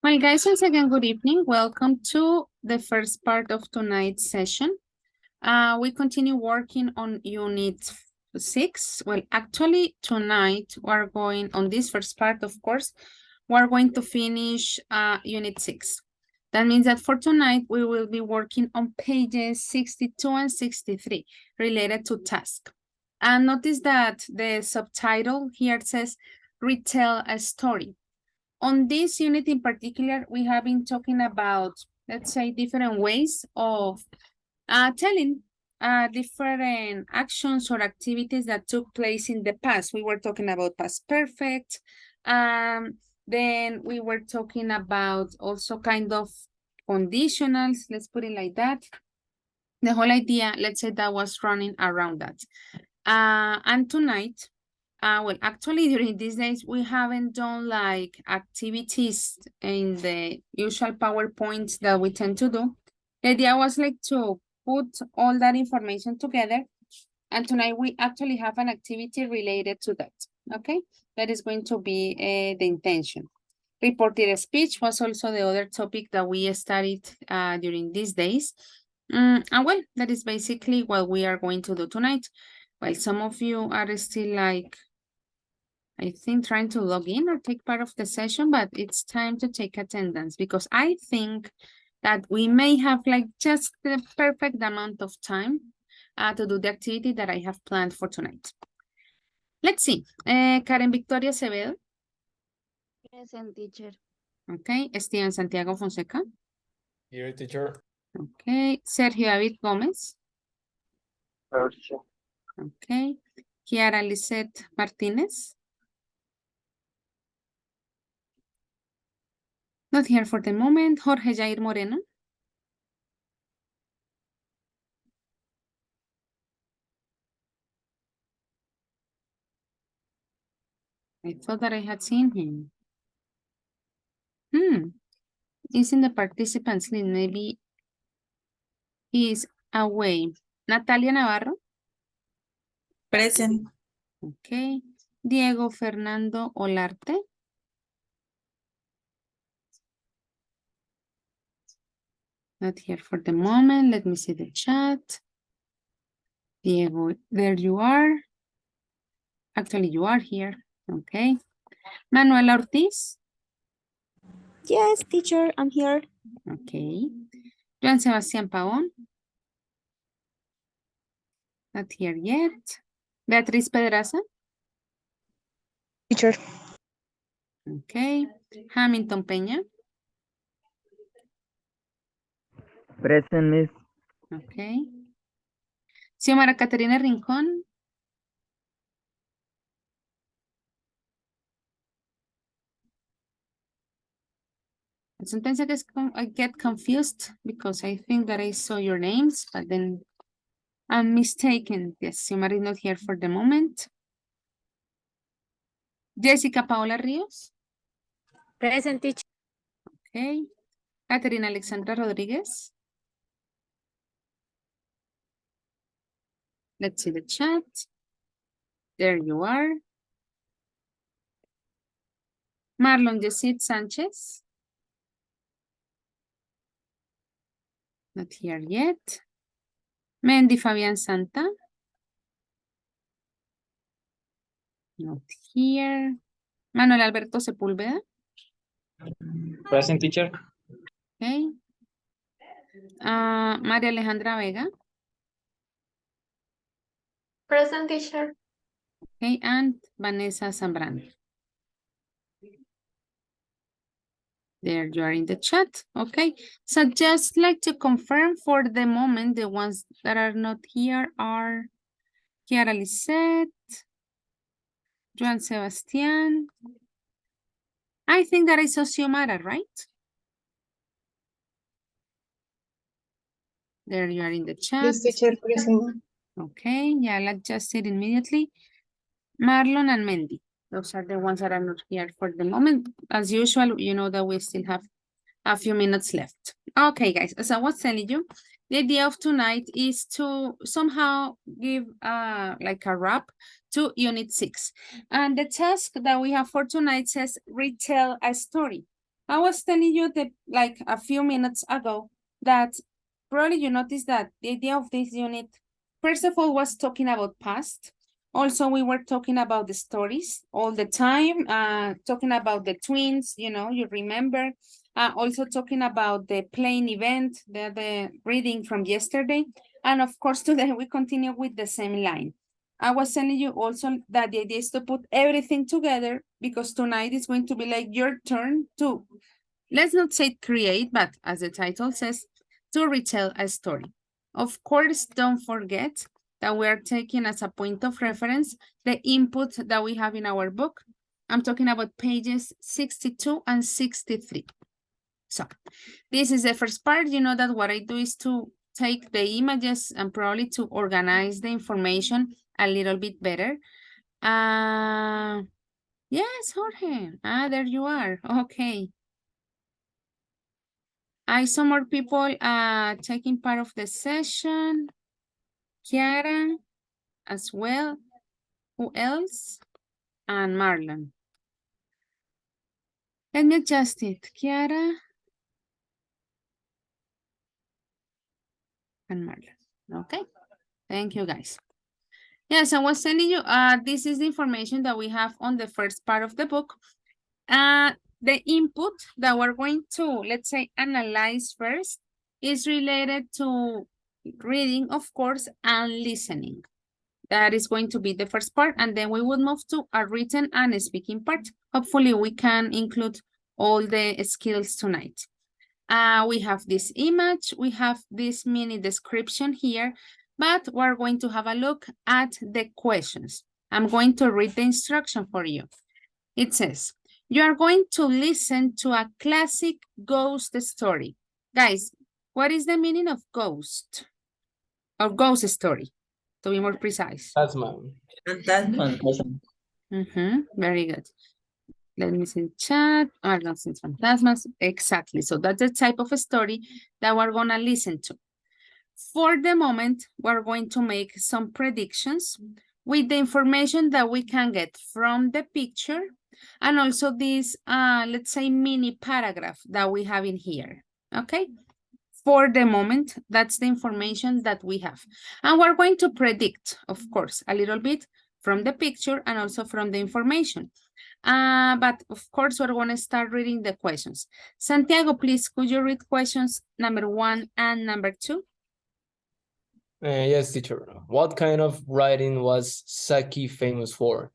Well, guys, once again, good evening. Welcome to the first part of tonight's session. We continue working on Unit 6. Well, actually, tonight we're going on this first part, of course, we're going to finish Unit 6. That means that for tonight, we will be working on pages 62 and 63 related to task. And notice that the subtitle here says, retell a story. On this unit in particular, we have been talking about, let's say, different ways of telling different actions or activities that took place in the past. We were talking about past perfect. Then we were talking about also kind of conditionals, let's put it like that. The whole idea, let's say, that was running around that. And tonight, well, actually, during these days, we haven't done like activities in the usual PowerPoints that we tend to do. The idea was like to put all that information together. And tonight we actually have an activity related to that. Okay, that is going to be the intention. Reported speech was also the other topic that we studied during these days. And well, that is basically what we are going to do tonight. While some of you are still like, I think, trying to log in or take part of the session, but it's time to take attendance because I think that we may have like just the perfect amount of time to do the activity that I have planned for tonight. Let's see. Karen Victoria Acevedo. Present, teacher. Okay. Steven Santiago Fonseca. Here, teacher. Okay. Sergio David Gómez. Okay. Kiara Lisette Martínez. Not here for the moment. Jorge Jair Moreno. I thought that I had seen him. He's in the participants list. Maybe he's away. Natalia Navarro. Present. Okay. Diego Fernando Olarte. Not here for the moment. Let me see the chat. Diego, there you are. Actually, you are here. Okay. Manuela Ortiz. Yes, teacher, I'm here. Okay. Juan Sebastián Paón. Not here yet. Beatriz Pedraza. Teacher. Okay. Hamilton Peña. Present, Miss. Okay. Xiomara Caterina Rincón. Sometimes I get confused because I think that I saw your names, but then I'm mistaken. Yes, Xiomara is not here for the moment. Jessica Paola Ríos. Present, teacher. Okay. Caterina Alexandra Rodríguez. Let's see the chat. There you are. Marlon Yesid Sánchez. Not here yet. Mendy Fabián Santa. Not here. Manuel Alberto Sepúlveda. Present, teacher. Okay. María Alejandra Vega. Present, teacher. Okay, and Vanessa Zambrano. There you are in the chat. Okay, so just like to confirm for the moment, the ones that are not here are Kiara Lisette, Juan Sebastián. I think that I saw Xiomara, right? There you are in the chat. Yes, teacher, present. Okay, yeah, I'll adjust it immediately. Marlon and Mendy. Those are the ones that are not here for the moment. As usual, you know that we still have a few minutes left. Okay, guys, as I was telling you, the idea of tonight is to somehow give like a wrap to Unit 6. And the task that we have for tonight says retell a story. I was telling you that like a few minutes ago that probably you noticed that the idea of this unit, first of all, was talking about past. Also, we were talking about the stories all the time, talking about the twins, you remember. Also talking about the playing event, the reading from yesterday. And of course, today we continue with the same line. I was telling you also that the idea is to put everything together because tonight is going to be like your turn to, let's not say create, but as the title says, to retell a story. Of course, don't forget that we are taking as a point of reference the input that we have in our book. I'm talking about pages 62 and 63. So this is the first part. You know that what I do is to take the images and probably to organize the information a little bit better. Yes, Jorge. There you are. Okay. I saw more people taking part of the session. Kiara as well. Who else? And Marlon. Let me adjust it. Kiara and Marlon. Okay. Thank you, guys. Yes, I was telling you, this is the information that we have on the first part of the book. The input that we're going to, let's say, analyze first is related to reading, of course, and listening. That is going to be the first part, and then we would move to a written and speaking part. Hopefully, we can include all the skills tonight. We have this image, we have this mini description here, but we're going to have a look at the questions. I'm going to read the instruction for you. It says, you are going to listen to a classic ghost story. Guys, what is the meaning of ghost? Or ghost story, to be more precise. That's mine. Very good. Let me see chat. Since Fantasmas. Exactly. So that's the type of a story that we're going to listen to. For the moment, we're going to make some predictions with the information that we can get from the picture and also this, let's say, mini paragraph that we have in here. Okay. For the moment, that's the information that we have. And we're going to predict, of course, a little bit from the picture and also from the information. But of course, we're going to start reading the questions. Santiago, please, could you read questions number 1 and number 2? Yes, teacher. What kind of writing was Saki famous for?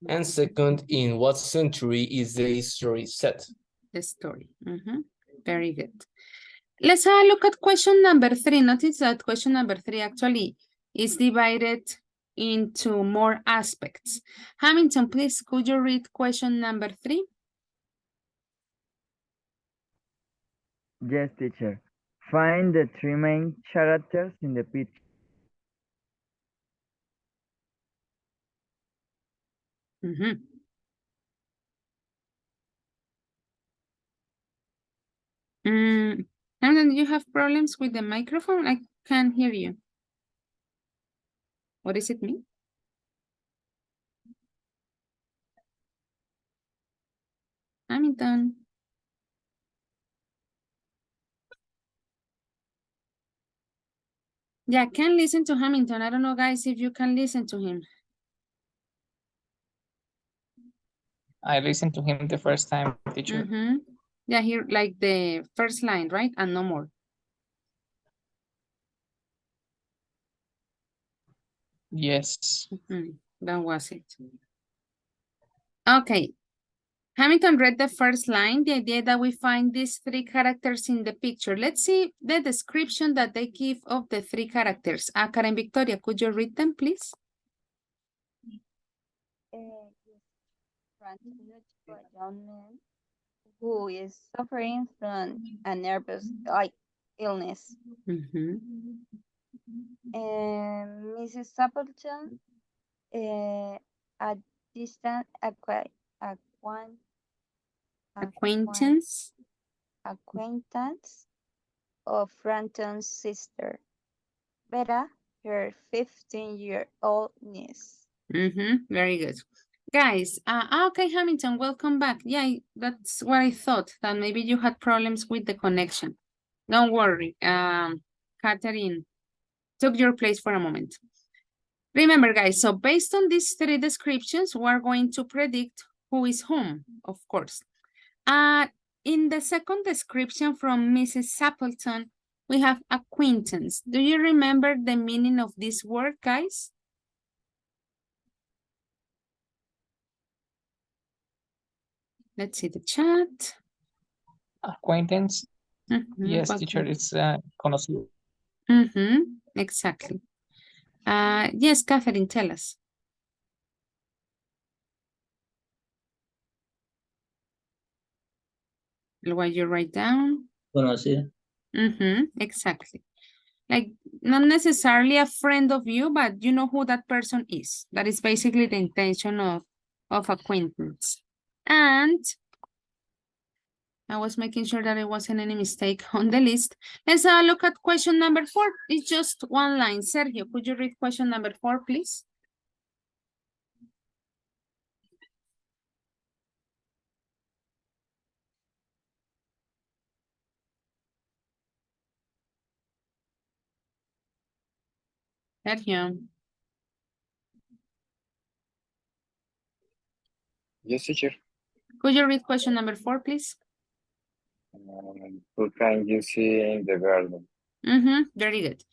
And second, in what century is the story set? The story. Very good. Let's have a look at question number 3. Notice that question number 3 actually is divided into more aspects. Hamilton, please, could you read question number 3? Yes, teacher. Find the three main characters in the picture. Hamilton, do you have problems with the microphone? I can't hear you. What is it me? Hamilton. Yeah, I can listen to Hamilton. I don't know, guys, if you can listen to him. I listened to him the first time, teacher. Yeah, here, like the first line, right? And no more. Yes. That was it. Okay. Hamilton read the first line, the idea that we find these 3 characters in the picture. Let's see the description that they give of the 3 characters. Karen Victoria, could you read them, please? To a young man who is suffering from a nervous illness. And Mrs. Appleton, a distant Acquaintance of Franton's sister, Vera, her 15-year-old niece. Very good. Guys, okay, Hamilton, welcome back. Yeah, that's what I thought, that maybe you had problems with the connection. Don't worry, Catherine took your place for a moment. Remember, guys, so based on these three descriptions, we're going to predict who is whom, of course. In the second description from Mrs. Appleton, we have acquaintance. Do you remember the meaning of this word, guys? Let's see the chat. Acquaintance. Yes, Welcome. teacher, it's conocido. Exactly. Yes, Catherine, tell us. What you write down. Conocido. Exactly. Like, not necessarily a friend of you, but you know who that person is. That is basically the intention of acquaintance. And I was making sure that there wasn't any mistake on the list. Let's look at question number 4. It's just one line. Sergio, could you read question number 4, please? Sergio. Yes, teacher. Could you read question number 4, please? Who can you see in the garden? Very good.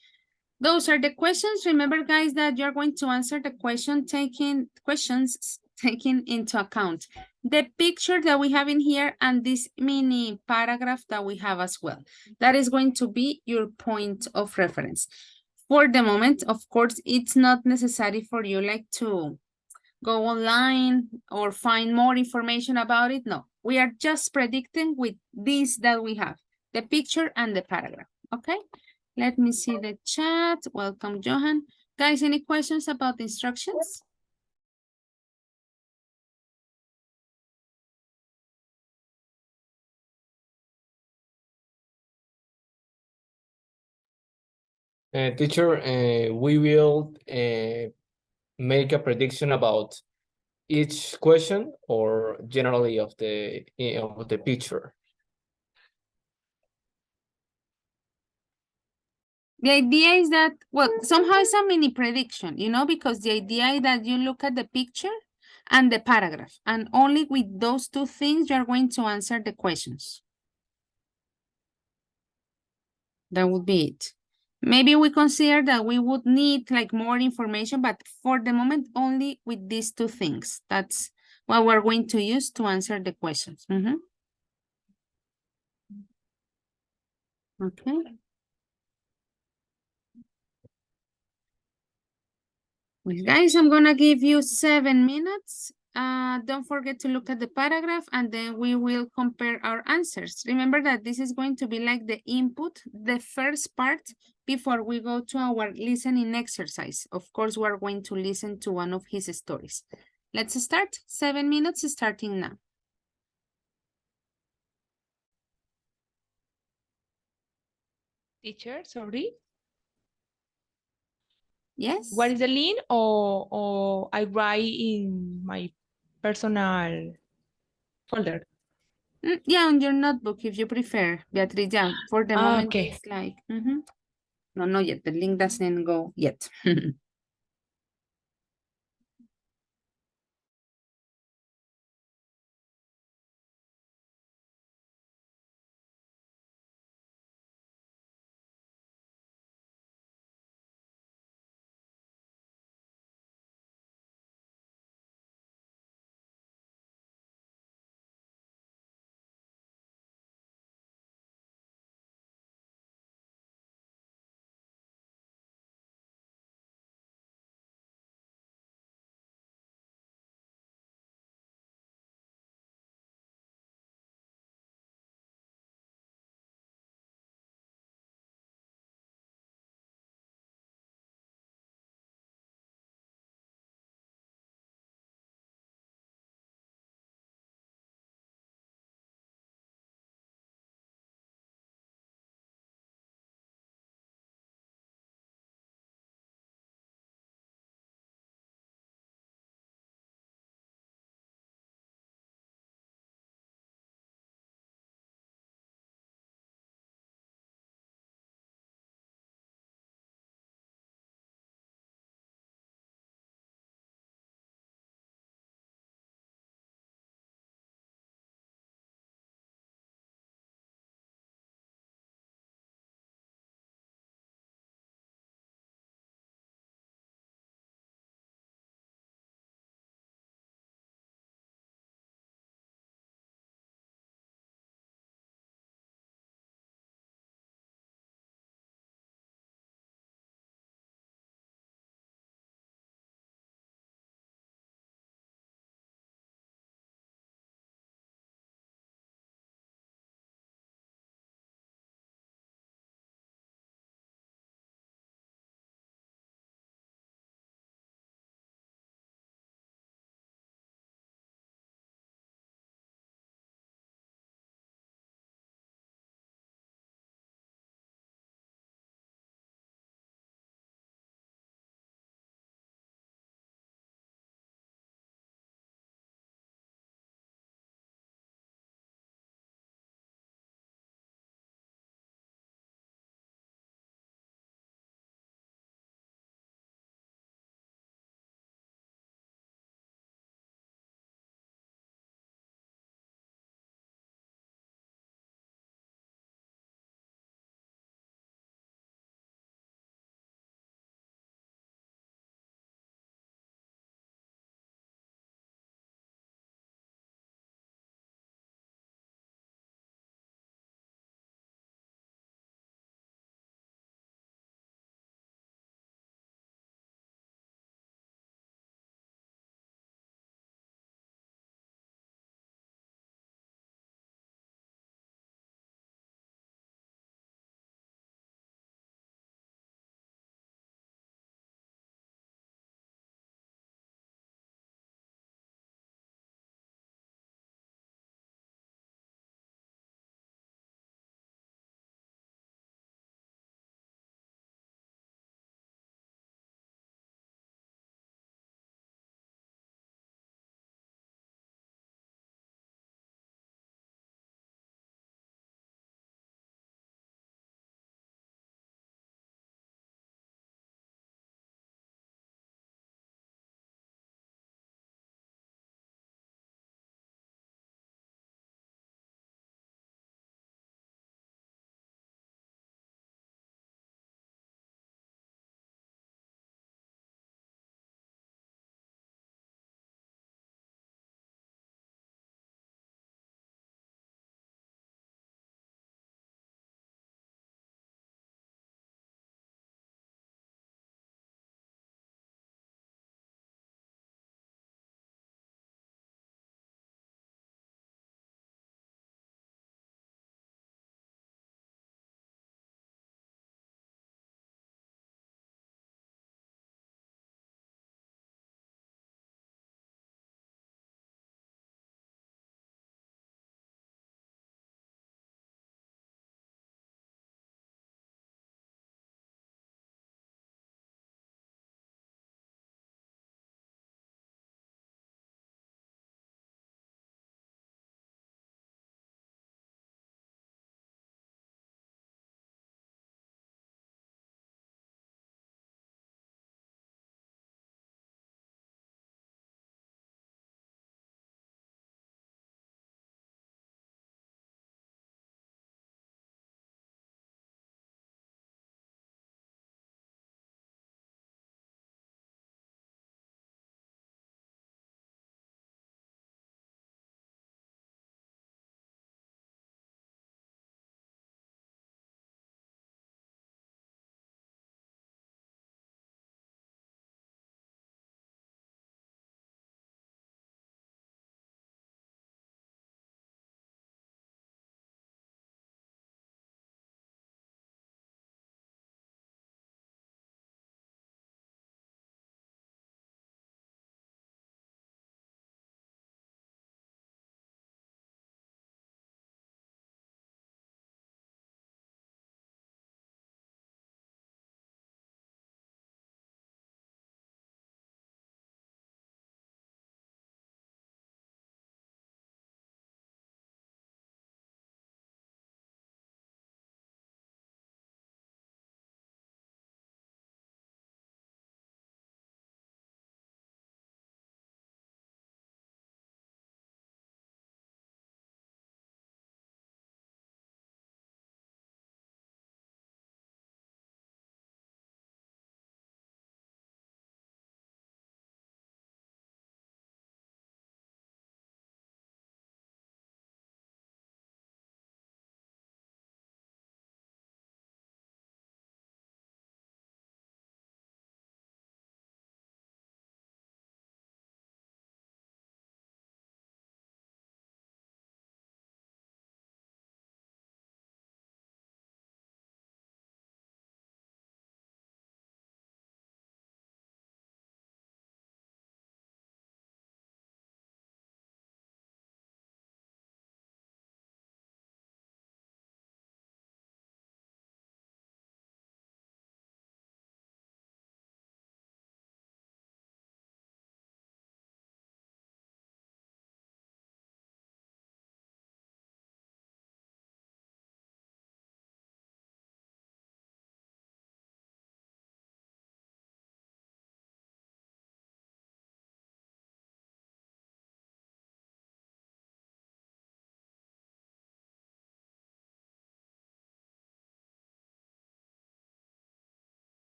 Those are the questions. Remember, guys, that you're going to answer the questions taking into account the picture that we have in here and this mini paragraph that we have as well. That is going to be your point of reference. For the moment, of course, it's not necessary for you like to go online or find more information about it. No, we are just predicting with this that we have, the picture and the paragraph, okay? Let me see the chat. Welcome, Johan. Guys, any questions about the instructions? Teacher, we will make a prediction about each question or generally of the picture. The idea is that, well, somehow it's a mini prediction, you know, because the idea is that you look at the picture and the paragraph, and only with those two things you're going to answer the questions. That would be it. Maybe we consider that we would need like more information, but for the moment, only with these two things. That's what we're going to use to answer the questions. Okay. Well, guys, I'm gonna give you 7 minutes. Don't forget to look at the paragraph and then we will compare our answers. Remember that this is going to be like the input, the first part before we go to our listening exercise. Of course, we're going to listen to one of his stories. Let's start. 7 minutes starting now. Teacher, sorry. Yes. What is the link or I write in my personal folder? Yeah, on your notebook if you prefer, Beatriz. Yeah, for the moment Okay. it's like, no, not yet. The link doesn't go yet.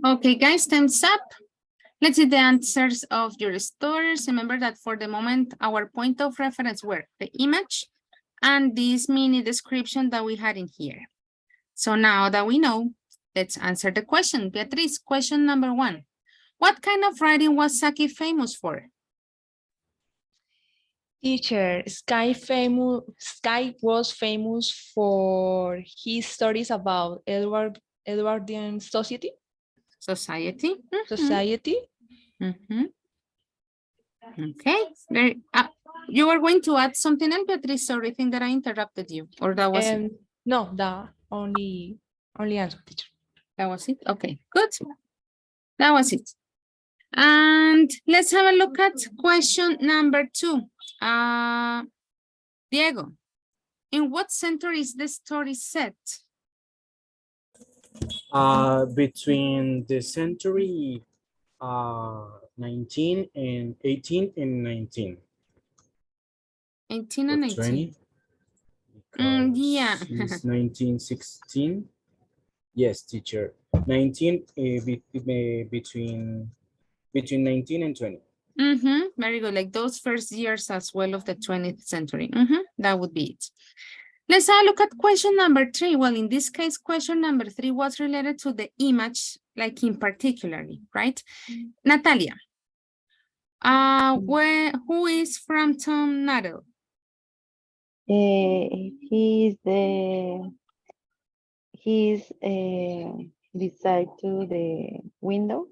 Okay, guys, time's up. Let's see the answers of your stories. Remember that for the moment, our point of reference were the image and this mini description that we had in here. So now that we know, let's answer the question. Beatriz, question number 1. What kind of writing was Saki famous for? Teacher, Sky was famous for his stories about Edwardian society. Society. Society. Okay. You were going to add something else, Beatriz? Sorry, I think that I interrupted you. Or that was it? No, the only answer, teacher. That was it? Okay, good. That was it. And let's have a look at question number 2. Diego, in what century is the story set? Between the century 19 and 18 and 19. 18 and 19. 20. Yeah. It's 1916. Yes, teacher. 19 between 19 and 20. Very good. Like those first years as well of the 20th century. That would be it. Let's have a look at question number 3. Well, in this case, question number 3 was related to the image, like in particularly, right? Natalia, who is Frampton Narrow? He's beside to the window.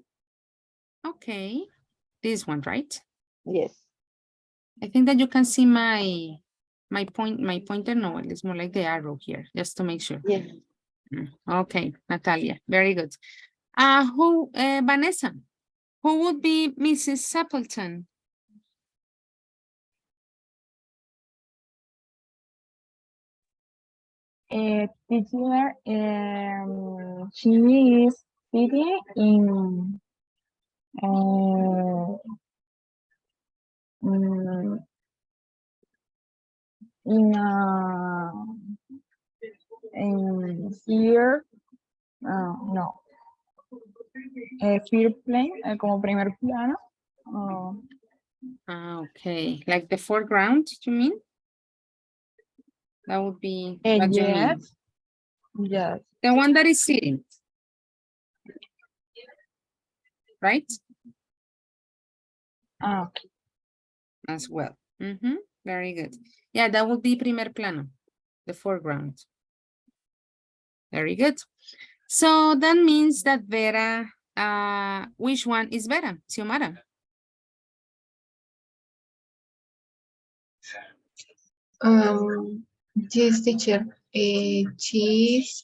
Okay, this one, right? Yes. I think that you can see my pointer. No, it's more like the arrow here, just to make sure. Yes. Okay, Natalia, very good. Vanessa, who would be Mrs. Sapleton? Teacher, she is sitting in uh, in here, no, first plane, como primer plano. Okay, like the foreground, you mean? That would be what you mean. Yes. The one that is sitting. Right? Okay. As well. Very good. Yeah, that would be primer plano, the foreground. Very good. So that means that Vera, which one is Vera? Xiomara? Yes, teacher. She's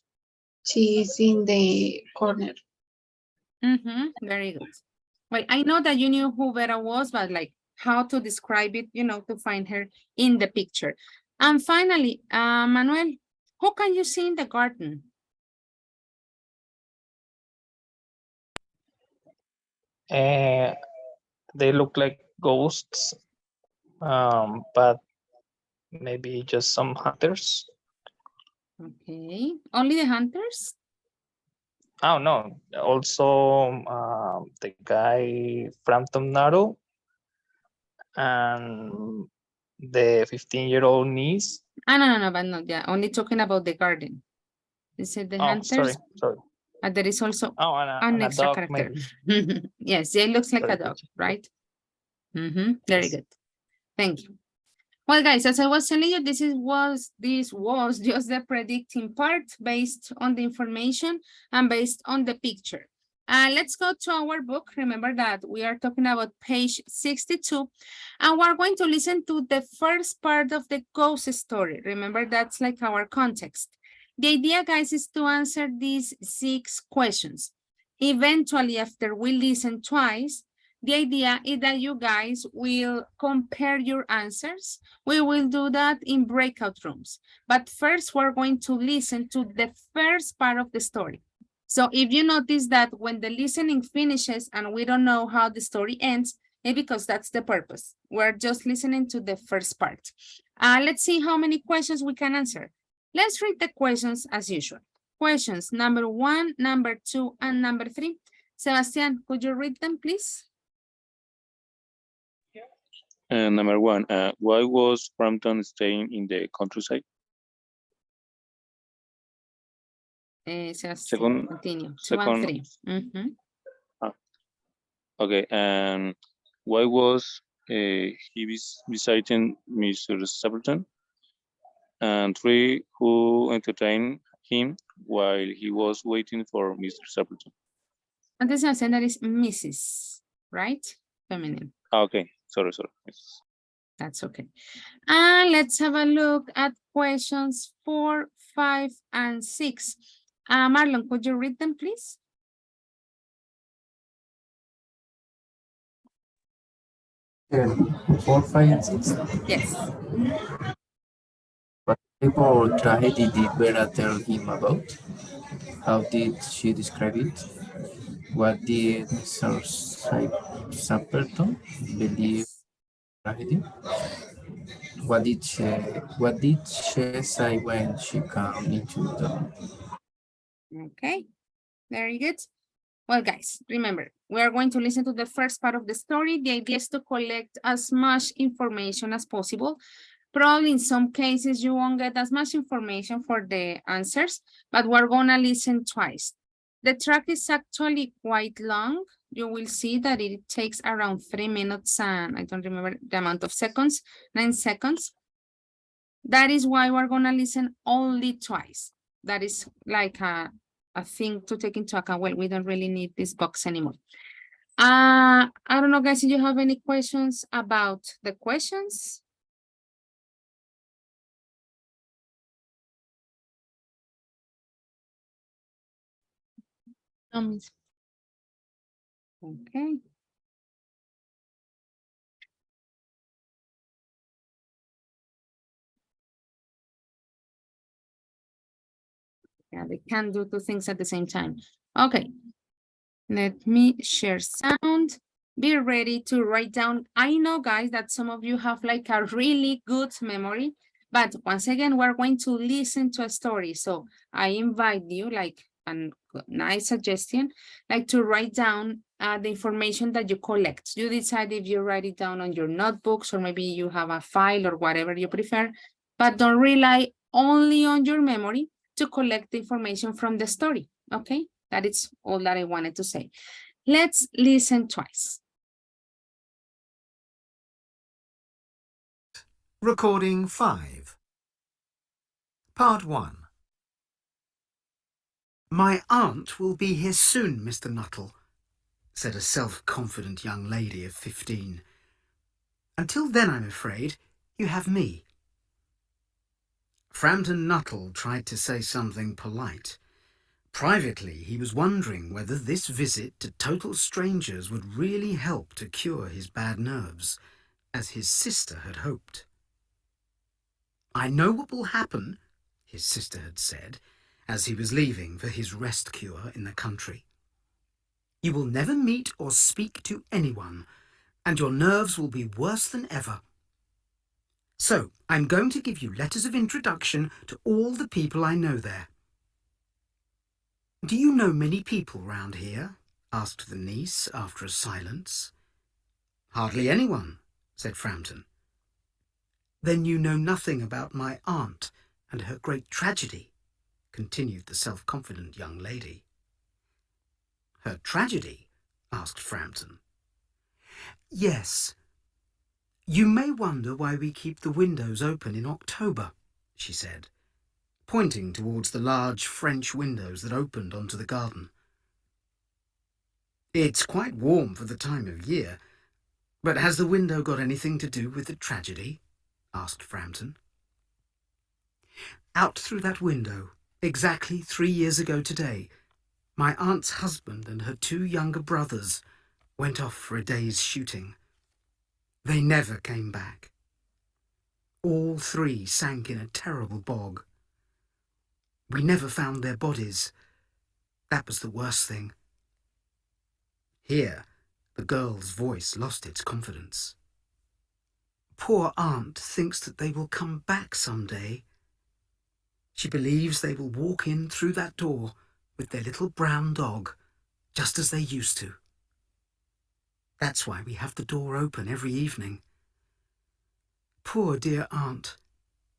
in the corner. Very good. Well, I know that you knew who Vera was, but like how to describe it, to find her in the picture. And finally, Manuel, who can you see in the garden? They look like ghosts, but maybe just some hunters. Okay, only the hunters? Oh no, also the guy Frampton Narrow and the 15-year-old niece. No, but not, yeah, only talking about the garden. Is it the hunters? Sorry. And there is also an extra dog, character. Yes, it looks like a dog, right? Very Yes. good. Thank you. Well, guys, as I was telling you, this was just the predicting part based on the information and based on the picture. Let's go to our book. Remember that we are talking about page 62, and we're going to listen to the first part of the ghost story. Remember, that's like our context. The idea, guys, is to answer these 6 questions. Eventually, after we listen twice, the idea is that you guys will compare your answers. We will do that in breakout rooms. But first, we're going to listen to the first part of the story. So if you notice that when the listening finishes and we don't know how the story ends, it's because that's the purpose. We're just listening to the first part. Let's see how many questions we can answer. Let's read the questions as usual. Questions number 1, number 2, and number 3. Sebastian, could you read them, please? Number one, why was Frampton staying in the countryside? Sebastian, Second- continue. 2 and second- 3. Mhm. Okay, and why was he visiting Mr. Stapleton? And three, who entertained him while he was waiting for Mr. Stapleton? Antes Sebastian, that is Mrs., right? Feminine. Okay, sorry. That's okay. And let's have a look at questions 4, 5, and 6. Marlon, could you read them, please? Yeah, 4, 5, and 6. Yes. What type of tragedy did Vera tell him about? How did she describe it? What did Mr. Sapperton believe tragedy? What did she say when she came into the room? Okay, very good. Well, guys, remember, we are going to listen to the first part of the story. The idea is to collect as much information as possible. Probably in some cases, you won't get as much information for the answers, but we're gonna listen twice. The track is actually quite long. You will see that it takes around 3 minutes and I don't remember the amount of seconds, 9 seconds. That is why we're gonna listen only twice. That is like a thing to take into account. Well, we don't really need this box anymore. I don't know, guys, if you have any questions about the questions. Okay. Yeah, they can do 2 things at the same time. Okay. Let me share sound. Be ready to write down. I know, guys, that some of you have like a really good memory, but once again, we're going to listen to a story. So I invite you, like a nice suggestion, like to write down the information that you collect. You decide if you write it down on your notebooks or maybe you have a file or whatever you prefer, but don't rely only on your memory to collect the information from the story, okay? That is all that I wanted to say. Let's listen twice. Recording 5. Part 1. My aunt will be here soon, Mr. Nuttall, said a self-confident young lady of 15. Until then, I'm afraid, you have me. Frampton Nuttall tried to say something polite. Privately, he was wondering whether this visit to total strangers would really help to cure his bad nerves, as his sister had hoped. I know what will happen, his sister had said, as he was leaving for his rest cure in the country. You will never meet or speak to anyone, and your nerves will be worse than ever. So, I'm going to give you letters of introduction to all the people I know there. Do you know many people round here? Asked the niece after a silence. Hardly anyone, said Frampton. Then you know nothing about my aunt and her great tragedy, continued the self-confident young lady. Her tragedy? Asked Frampton. Yes. You may wonder why we keep the windows open in October, she said, pointing towards the large French windows that opened onto the garden. It's quite warm for the time of year, but has the window got anything to do with the tragedy? Asked Frampton. Out through that window, exactly 3 years ago today, my aunt's husband and her 2 younger brothers went off for a day's shooting. They never came back. All 3 sank in a terrible bog. We never found their bodies. That was the worst thing. Here, the girl's voice lost its confidence. Poor aunt thinks that they will come back someday. She believes they will walk in through that door with their little brown dog, just as they used to. That's why we have the door open every evening. Poor dear aunt.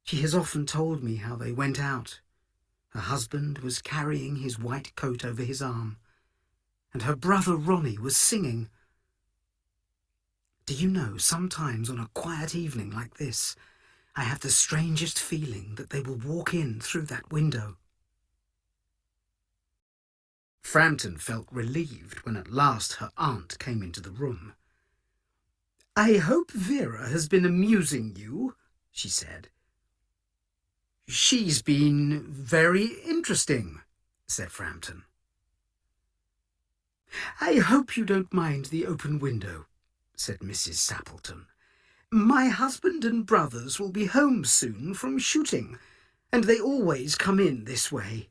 She has often told me how they went out. Her husband was carrying his white coat over his arm, and her brother Ronnie was singing. Do you know, sometimes on a quiet evening like this, I have the strangest feeling that they will walk in through that window. Frampton felt relieved when at last her aunt came into the room. I hope Vera has been amusing you, she said. She's been very interesting, said Frampton. I hope you don't mind the open window, said Mrs. Sappleton. My husband and brothers will be home soon from shooting, and they always come in this way.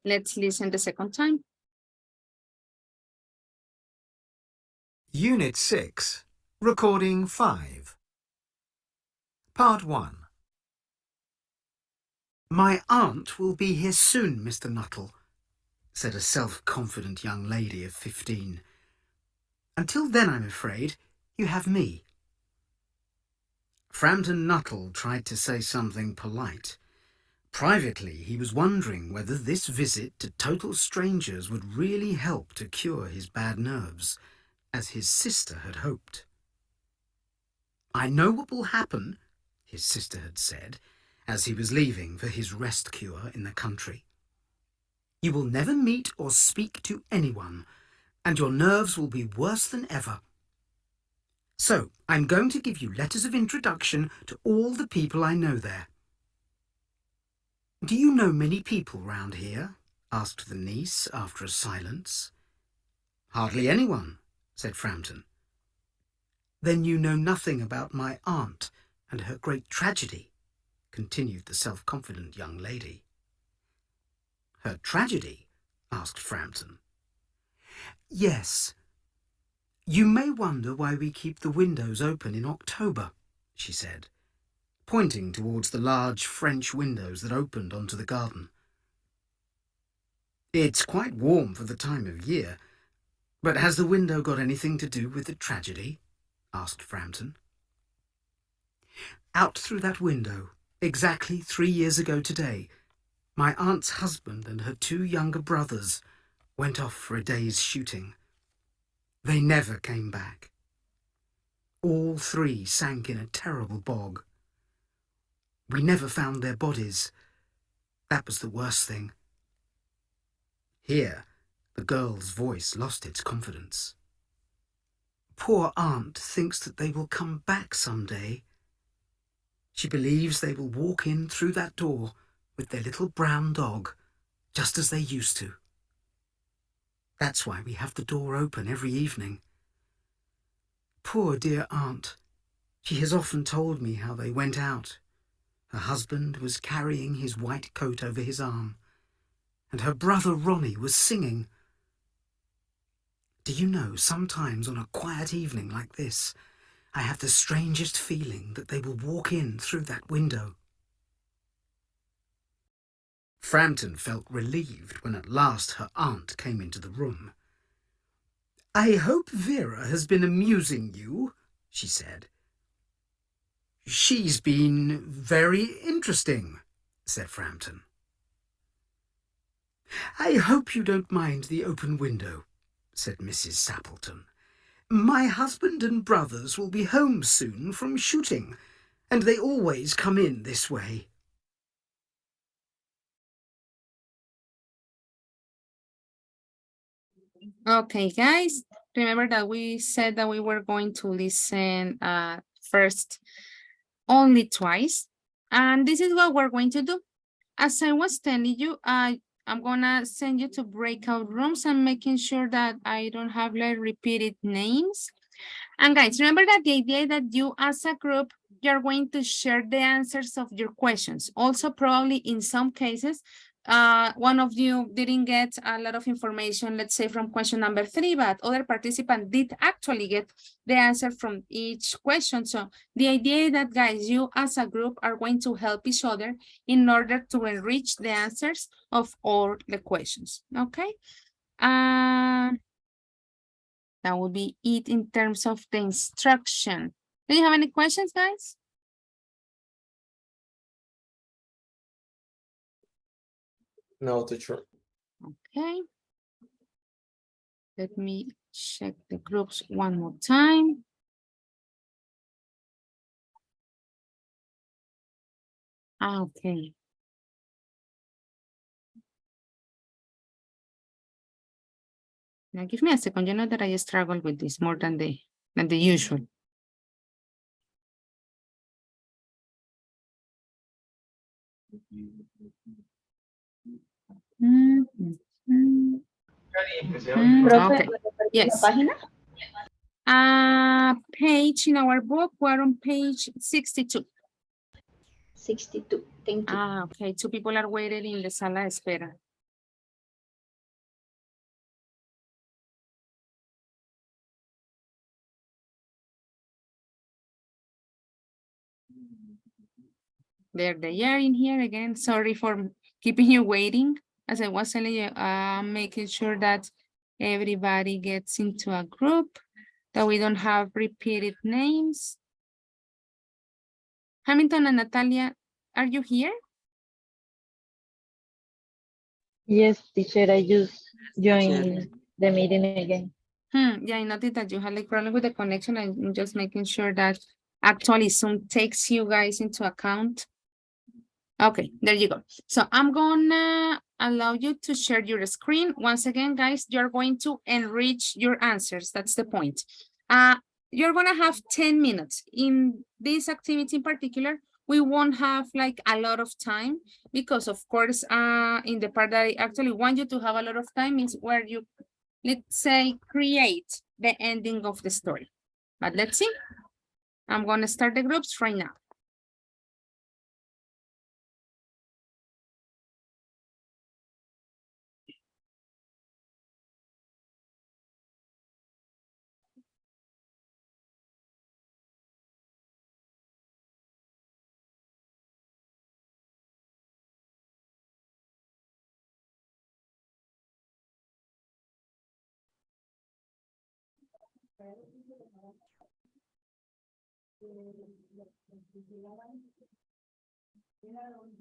Let's listen the second time. Unit 6, Recording 5. Part 1. My aunt will be here soon, Mr. Nuttall, said a self-confident young lady of 15. Until then, I'm afraid, you have me. Frampton Nuttall tried to say something polite. Privately, he was wondering whether this visit to total strangers would really help to cure his bad nerves, as his sister had hoped. I know what will happen, his sister had said, as he was leaving for his rest cure in the country. You will never meet or speak to anyone, and your nerves will be worse than ever. So, I'm going to give you letters of introduction to all the people I know there. Do you know many people round here? Asked the niece after a silence. Hardly anyone, said Frampton. Then you know nothing about my aunt and her great tragedy, continued the self-confident young lady. Her tragedy? Asked Frampton. Yes. You may wonder why we keep the windows open in October, she said, pointing towards the large French windows that opened onto the garden. It's quite warm for the time of year, but has the window got anything to do with the tragedy? Asked Frampton. Out through that window, exactly 3 years ago today, my aunt's husband and her 2 younger brothers went off for a day's shooting. They never came back. All 3 sank in a terrible bog. We never found their bodies. That was the worst thing. Here, the girl's voice lost its confidence. Poor aunt thinks that they will come back some day. She believes they will walk in through that door with their little brown dog, just as they used to. That's why we have the door open every evening. Poor dear aunt. She has often told me how they went out. Her husband was carrying his white coat over his arm, and her brother Ronnie was singing. Do you know, sometimes on a quiet evening like this, I have the strangest feeling that they will walk in through that window. Frampton felt relieved when at last her aunt came into the room. I hope Vera has been amusing you, she said. She's been very interesting, said Frampton. I hope you don't mind the open window, said Mrs. Sappleton. My husband and brothers will be home soon from shooting, and they always come in this way. Okay, guys, remember that we said that we were going to listen first only twice, and this is what we're going to do. As I was telling you, I'm gonna send you to breakout rooms and making sure that I don't have like repeated names. And guys, remember that the idea that you as a group, you're going to share the answers of your questions. Also, probably in some cases, one of you didn't get a lot of information, let's say from question number 3, but other participant did actually get the answer from each question. So the idea is that, guys, you as a group are going to help each other in order to enrich the answers of all the questions, okay? That would be it in terms of the instruction. Do you have any questions, guys? No, teacher. Okay. Let me check the groups one more time. Okay. Now give me a second. You know that I struggle with this more than the usual. Okay. Yes. Page in our book, we're on page 62. 62. Thank you. Okay. 2 people are waiting in the sala de espera. There they are in here again. Sorry for keeping you waiting. As I was telling you, making sure that everybody gets into a group, that we don't have repeated names. Hamilton and Natalia, are you here? Yes, teacher, I just joined the meeting again. Yeah, I noticed that you had like problem with the connection. I'm just making sure that actually Zoom takes you guys into account. Okay, there you go. So I'm gonna allow you to share your screen. Once again, guys, you're going to enrich your answers. That's the point. You're gonna have 10 minutes. In this activity in particular, we won't have like a lot of time because of course, in the part that I actually want you to have a lot of time is where you, let's say, create the ending of the story. But let's see. I'm gonna start the groups right now.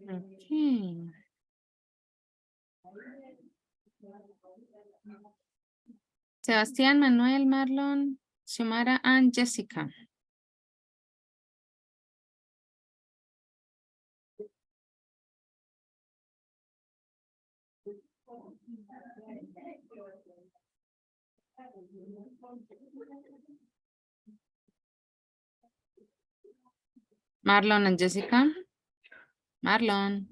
Okay. Sebastián, Manuel, Marlon, Xiomara, and Jessica. Marlon and Jessica. Marlon.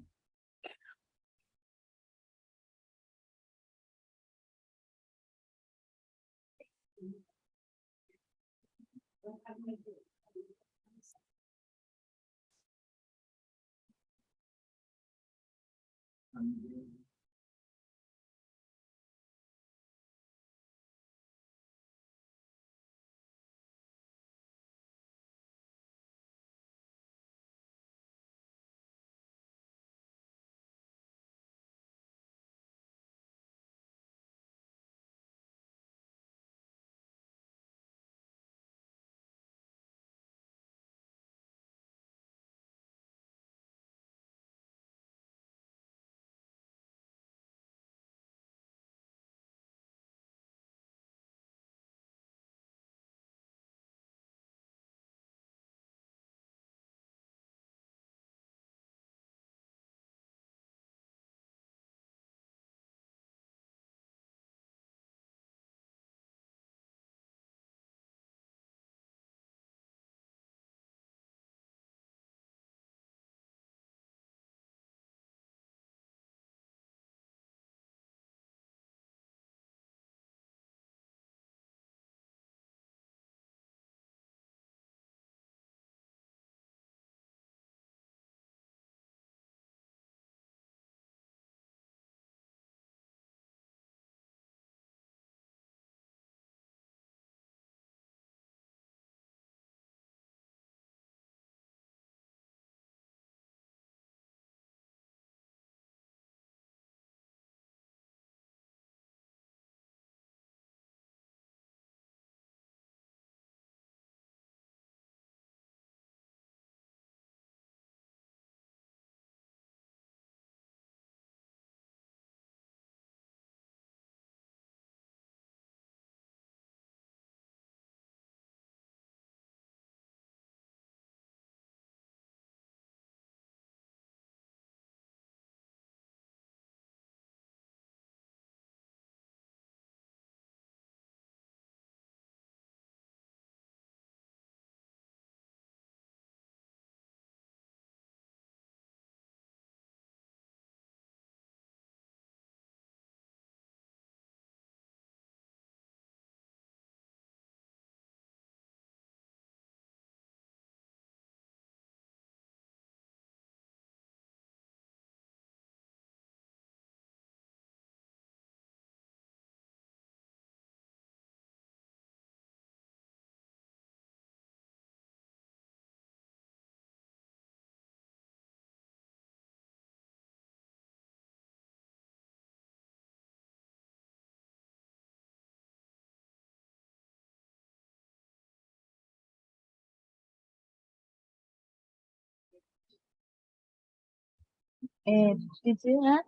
Teacher,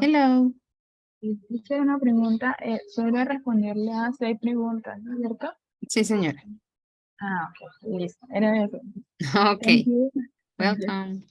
Hello. hice una pregunta, solo responderle a 6 preguntas, ¿no es cierto? Sí, señora. Ah, ok, listo, era eso. Thank Okay. you. Thank you. Welcome.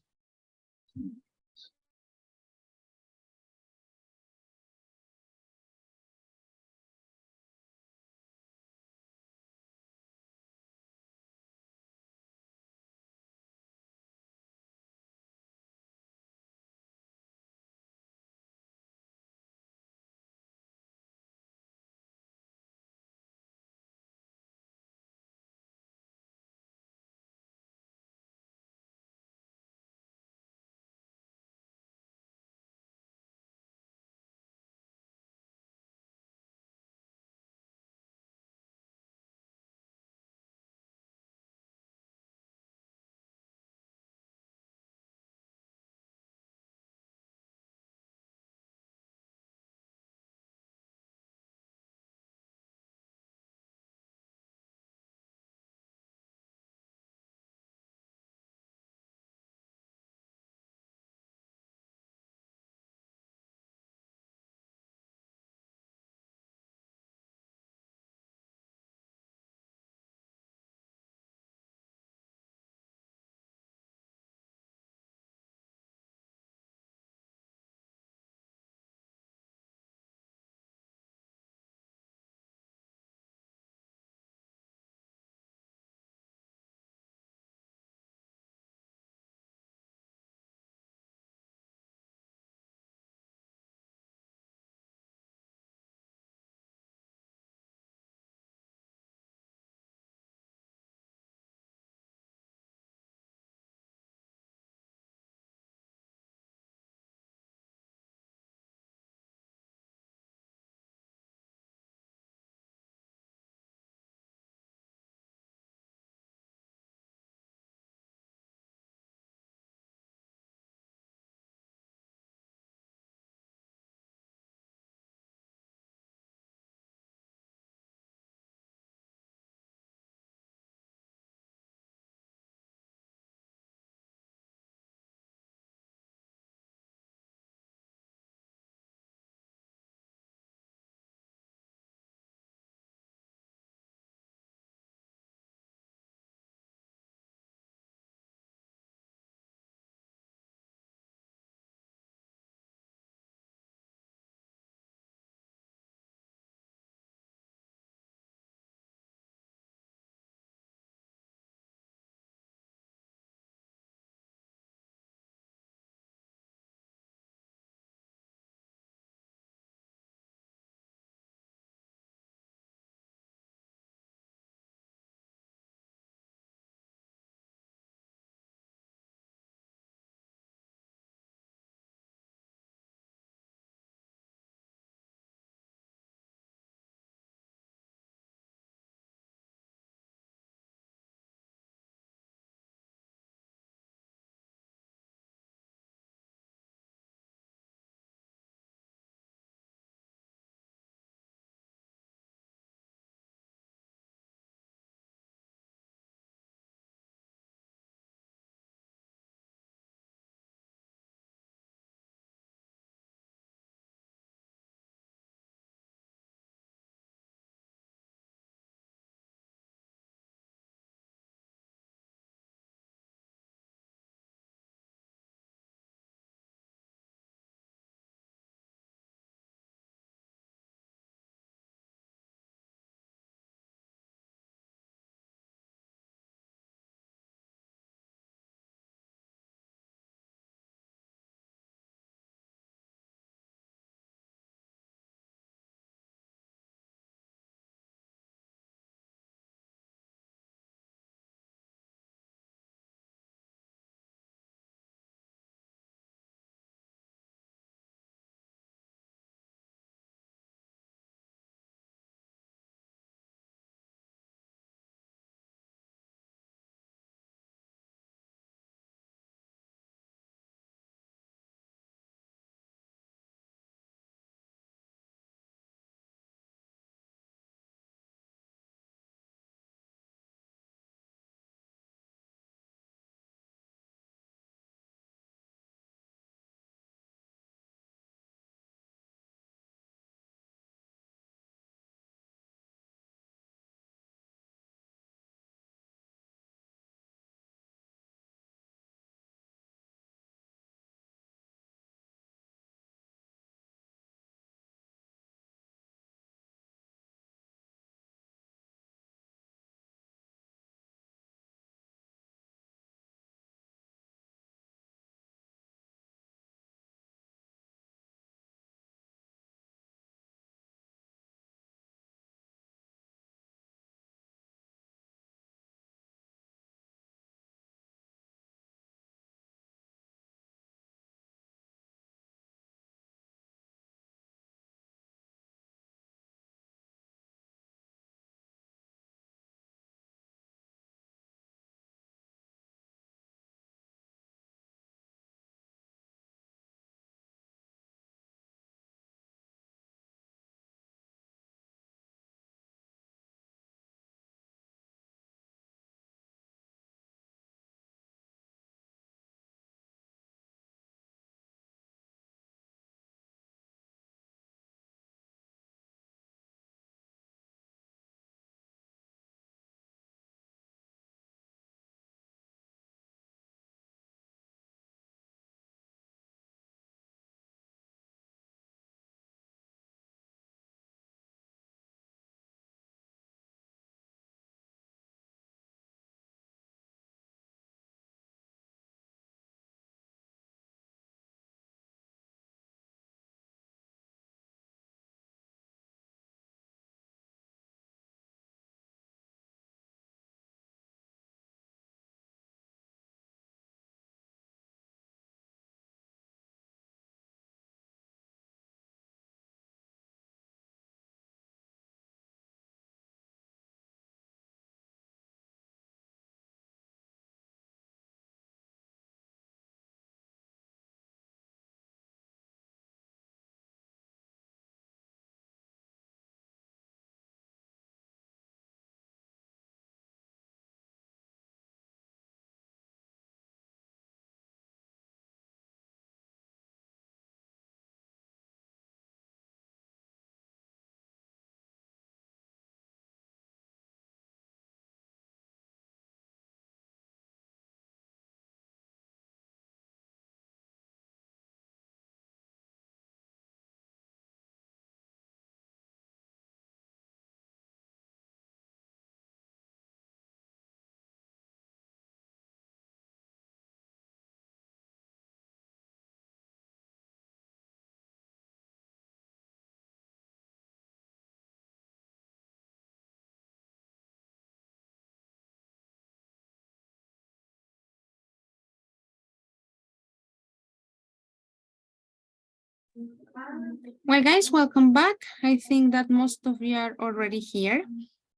Well, guys, welcome back. I think that most of you are already here.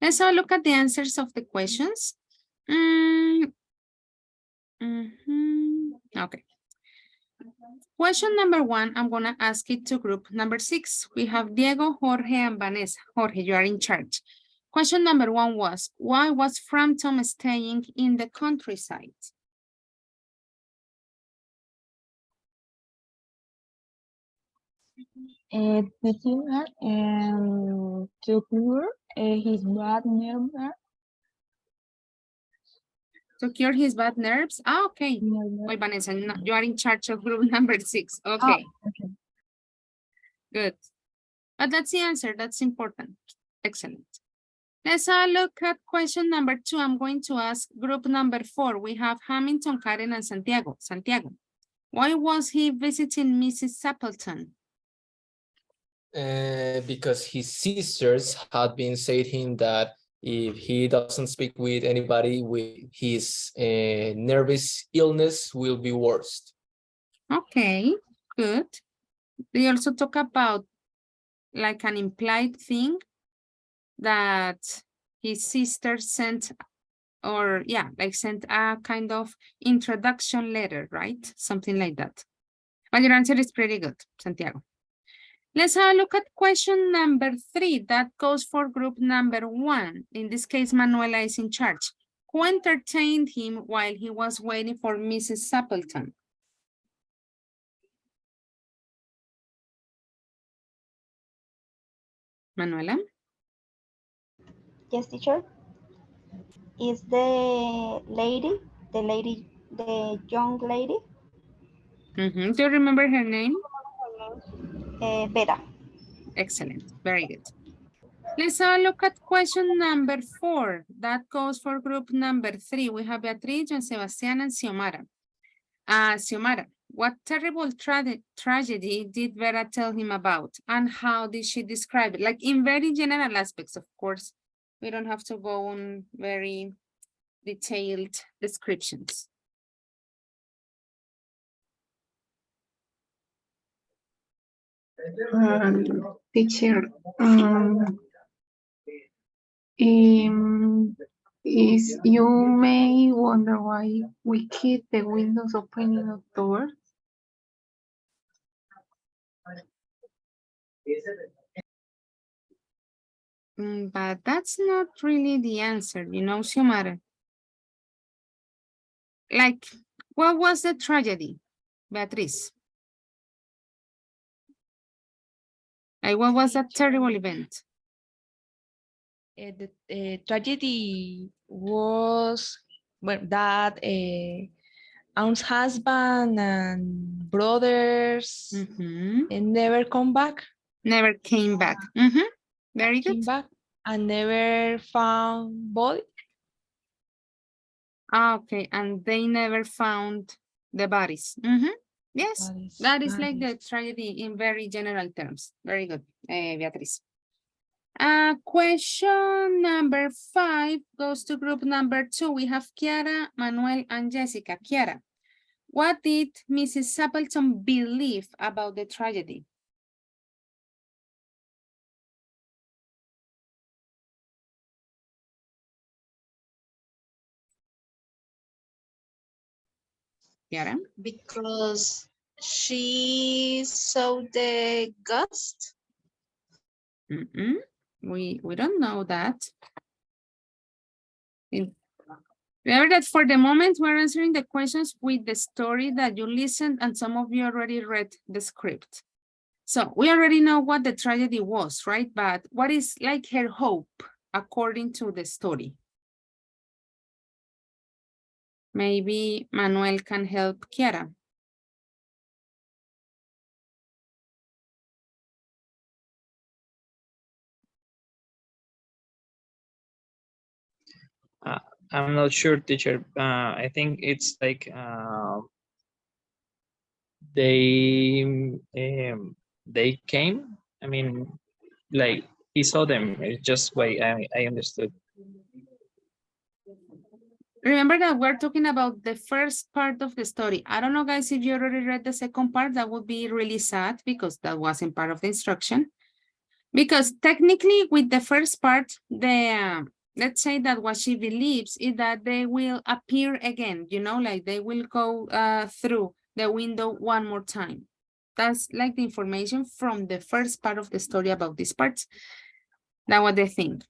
Let's have a look at the answers of the questions. Okay. Question number 1, I'm going to ask it to group number 6. We have Diego, Jorge, and Vanessa. Jorge, you are in charge. Question number 1 was, why was Frampton staying in the countryside? Teacher to cure his bad nerves. To cure his bad nerves? Ah, okay. Wait, Vanessa, no, you are in charge of group number 6. Okay. Okay. Good. But that's the answer. That's important. Excellent. Let's look at question number 2. I'm going to ask group number 4. We have Hamilton, Karen, and Santiago. Santiago, why was he visiting Mrs. Stapleton? Because his sisters had been saying him that if he doesn't speak with anybody, his nervous illness will be worse. Okay, good. They also talk about like an implied thing that his sister sent, or yeah, like sent a kind of introduction letter, right? Something like that. But your answer is pretty good, Santiago. Let's have a look at question number 3. That goes for group number 1. In this case, Manuela is in charge. Who entertained him while he was waiting for Mrs. Stapleton? Manuela? Yes, teacher. Is the young lady? Do you remember her name? Vera. Excellent. Very good. Let's have a look at question number 4. That goes for group number 3. We have Beatriz, John Sebastian, and Xiomara. Xiomara, what terrible tragedy did Vera tell him about? And how did she describe it? Like in very general aspects, of course. We don't have to go on very detailed descriptions. Teacher, is you may wonder why we keep the windows open in outdoors. But that's not really the answer, you know, Xiomara. Like, what was the tragedy, Beatriz? Like, what was that terrible event? The tragedy was that Aunt's husband and brothers never come back. Never came back. Very good. Came back and never found body. Okay, and they never found the bodies. Yes, that is like the tragedy in very general terms. Very good, Beatriz. Question number 5 goes to group number 2. We have Kiara, Manuel, and Jessica. Kiara, what did Mrs. Stapleton believe about the tragedy? Kiara? Because she saw the ghost. We don't know that. Remember that for the moment, we're answering the questions with the story that you listened, and some of you already read the script. So we already know what the tragedy was, right? But what is like her hope according to the story? Maybe Manuel can help Kiara. I'm not sure, teacher. I think it's like they came. I mean, like he saw them. It's just why I understood. Remember that we're talking about the first part of the story. I don't know, guys, if you already read the second part, that would be really sad because that wasn't part of the instruction. Because technically with the first part, let's say that what she believes is that they will appear again, you know, like they will go through the window one more time. That's like the information from the first part of the story about these parts. That was the thing.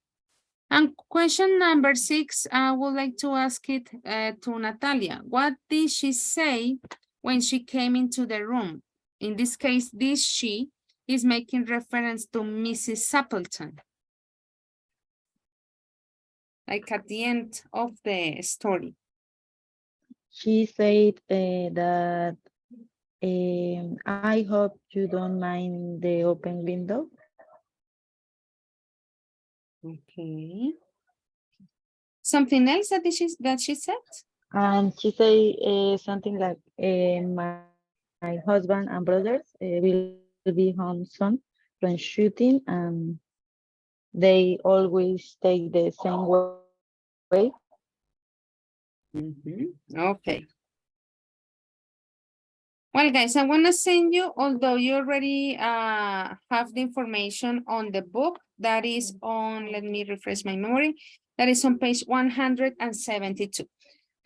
And question number 6, I would like to ask it to Natalia. What did she say when she came into the room? In this case, this she is making reference to Mrs. Sappleton. Like at the end of the story. She said that I hope you don't mind the open window. Okay. Something else that she said? And she say something like, my husband and brothers will be home soon from shooting, and they always take the same way. Okay. Well, guys, I'm going to send you, although you already have the information on the book that is on, let me refresh my memory, that is on page 172.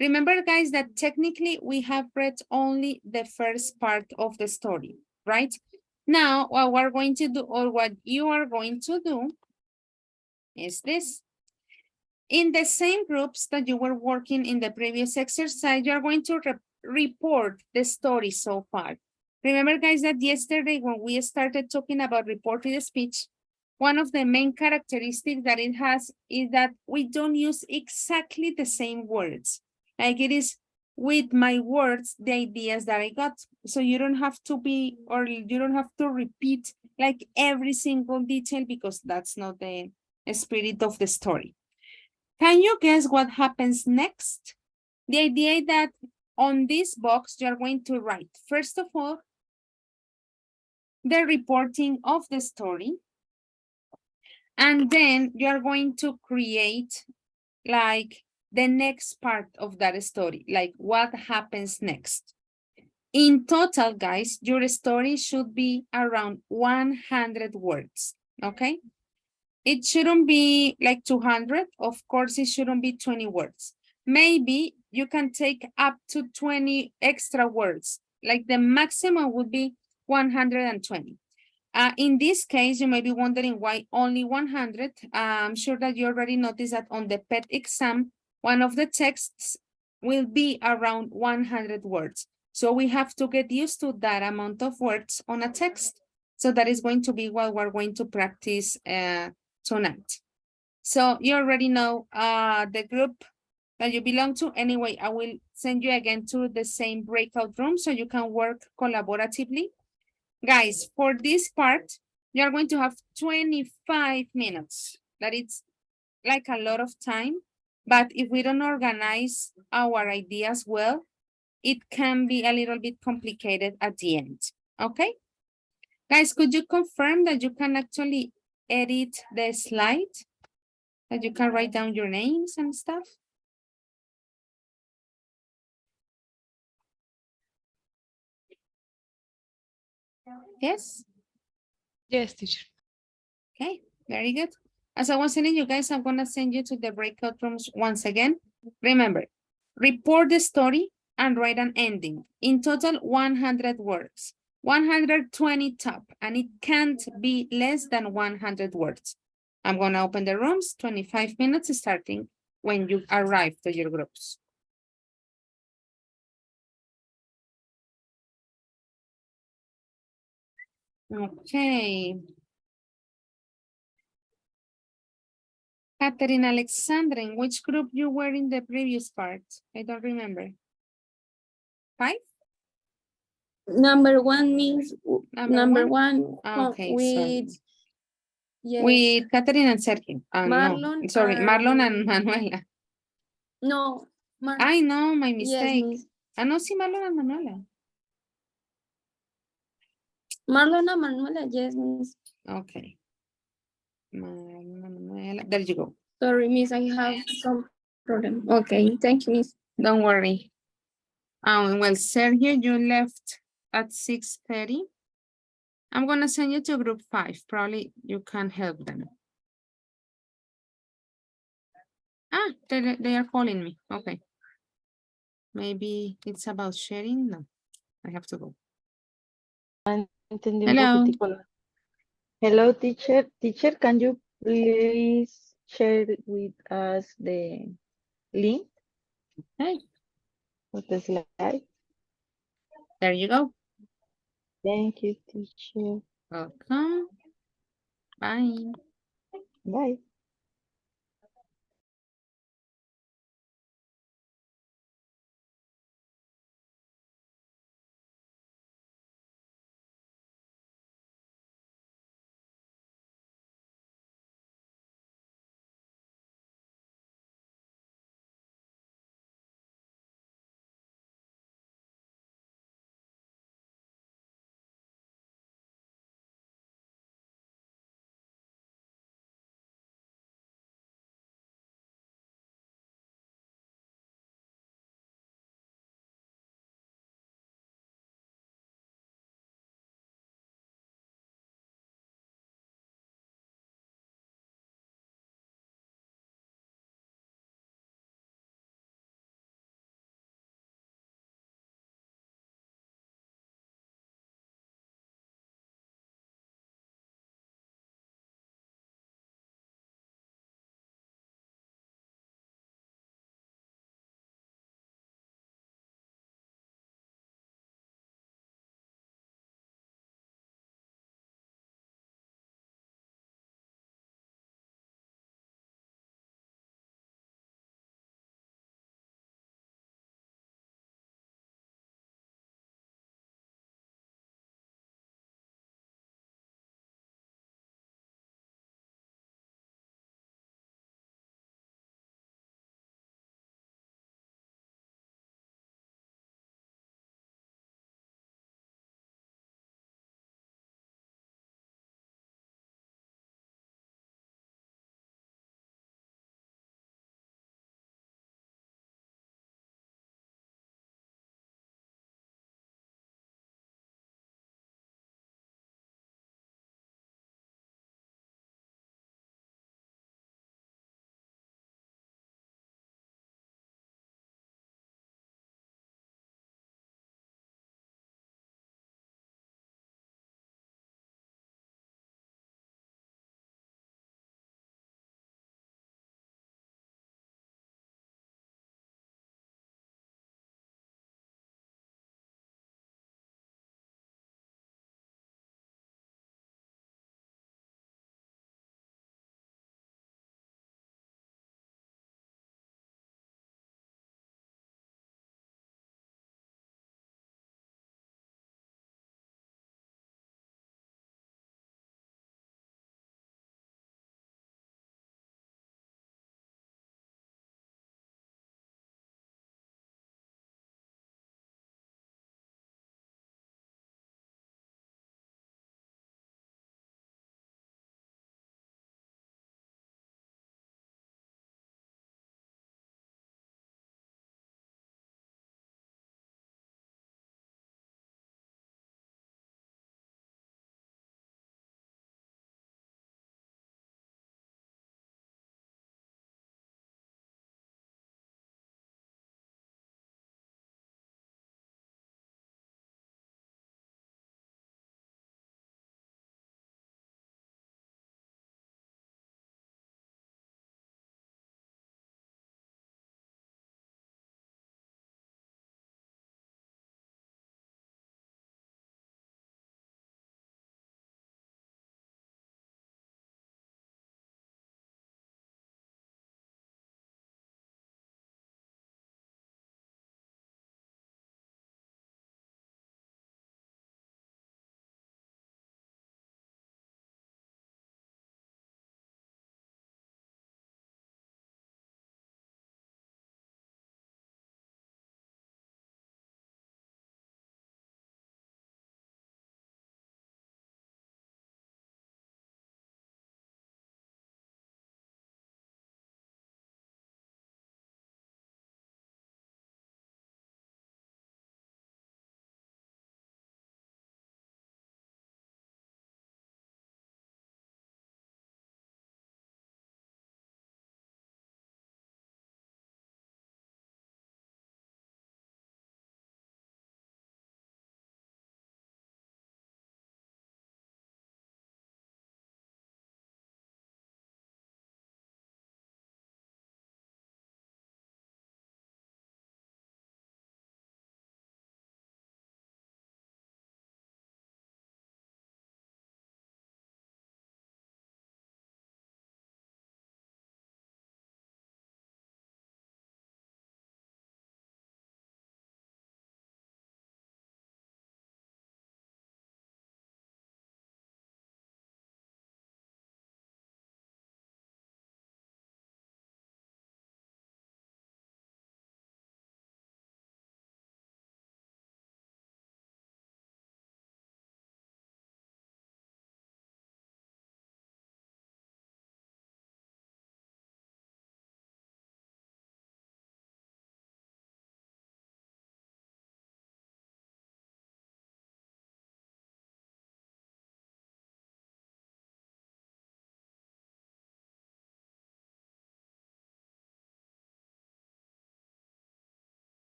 Remember, guys, that technically we have read only the first part of the story, right? Now, what we're going to do, or what you are going to do, is this. In the same groups that you were working in the previous exercise, you are going to report the story so far. Remember, guys, that yesterday when we started talking about reported speech, one of the main characteristics that it has is that we don't use exactly the same words. Like it is with my words, the ideas that I got. So you don't have to be, or you don't have to repeat like every single detail because that's not the spirit of the story. Can you guess what happens next? The idea is that on this box, you're going to write, first of all, the reporting of the story. And then you're going to create like the next part of that story, like what happens next. In total, guys, your story should be around 100 words, okay? It shouldn't be like 200. Of course, it shouldn't be 20 words. Maybe you can take up to 20 extra words. Like the maximum would be 120. In this case, you may be wondering why only 100. I'm sure that you already noticed that on the PET exam, one of the texts will be around 100 words. So we have to get used to that amount of words on a text. So that is going to be what we're going to practice tonight. So you already know the group that you belong to. Anyway, I will send you again to the same breakout room so you can work collaboratively. Guys, for this part, you are going to have 25 minutes. That is like a lot of time. But if we don't organize our ideas well, it can be a little bit complicated at the end. Okay? Guys, could you confirm that you can actually edit the slide? That you can write down your names and stuff? Yes? Yes, teacher. Okay, very good. As I was telling you guys, I'm going to send you to the breakout rooms once again. Remember, report the story and write an ending. In total, 100 words. 120 top, and it can't be less than 100 words. I'm going to open the rooms, 25 minutes starting when you arrive to your groups. Okay. Catherine Alexandra, in which group you were in the previous part? I don't remember. 5? Number 1 means Number one okay, with so yes. with Catherine and Sergio. Marlon no, sorry, Marlon and Manuela. No, I know, my mistake. Yes, miss. No, sí, Marlon and Manuela. Marlon and Manuela, yes, miss. Okay. Marlon and Manuela. There you go. Sorry, miss, I have some problem. Okay, thank you, Miss. Don't worry. Well, Sergio, you left at 6:30. I'm gonna send you to group 5. Probably you can help them. Ah, they are calling me. Okay. Maybe it's about sharing. No, I have to go. Entendí un Hello. poquitico. Hello, teacher. Teacher, can you please share with us the link Hey, of the slide? there you go. Thank you, teacher. Welcome. Bye. Bye.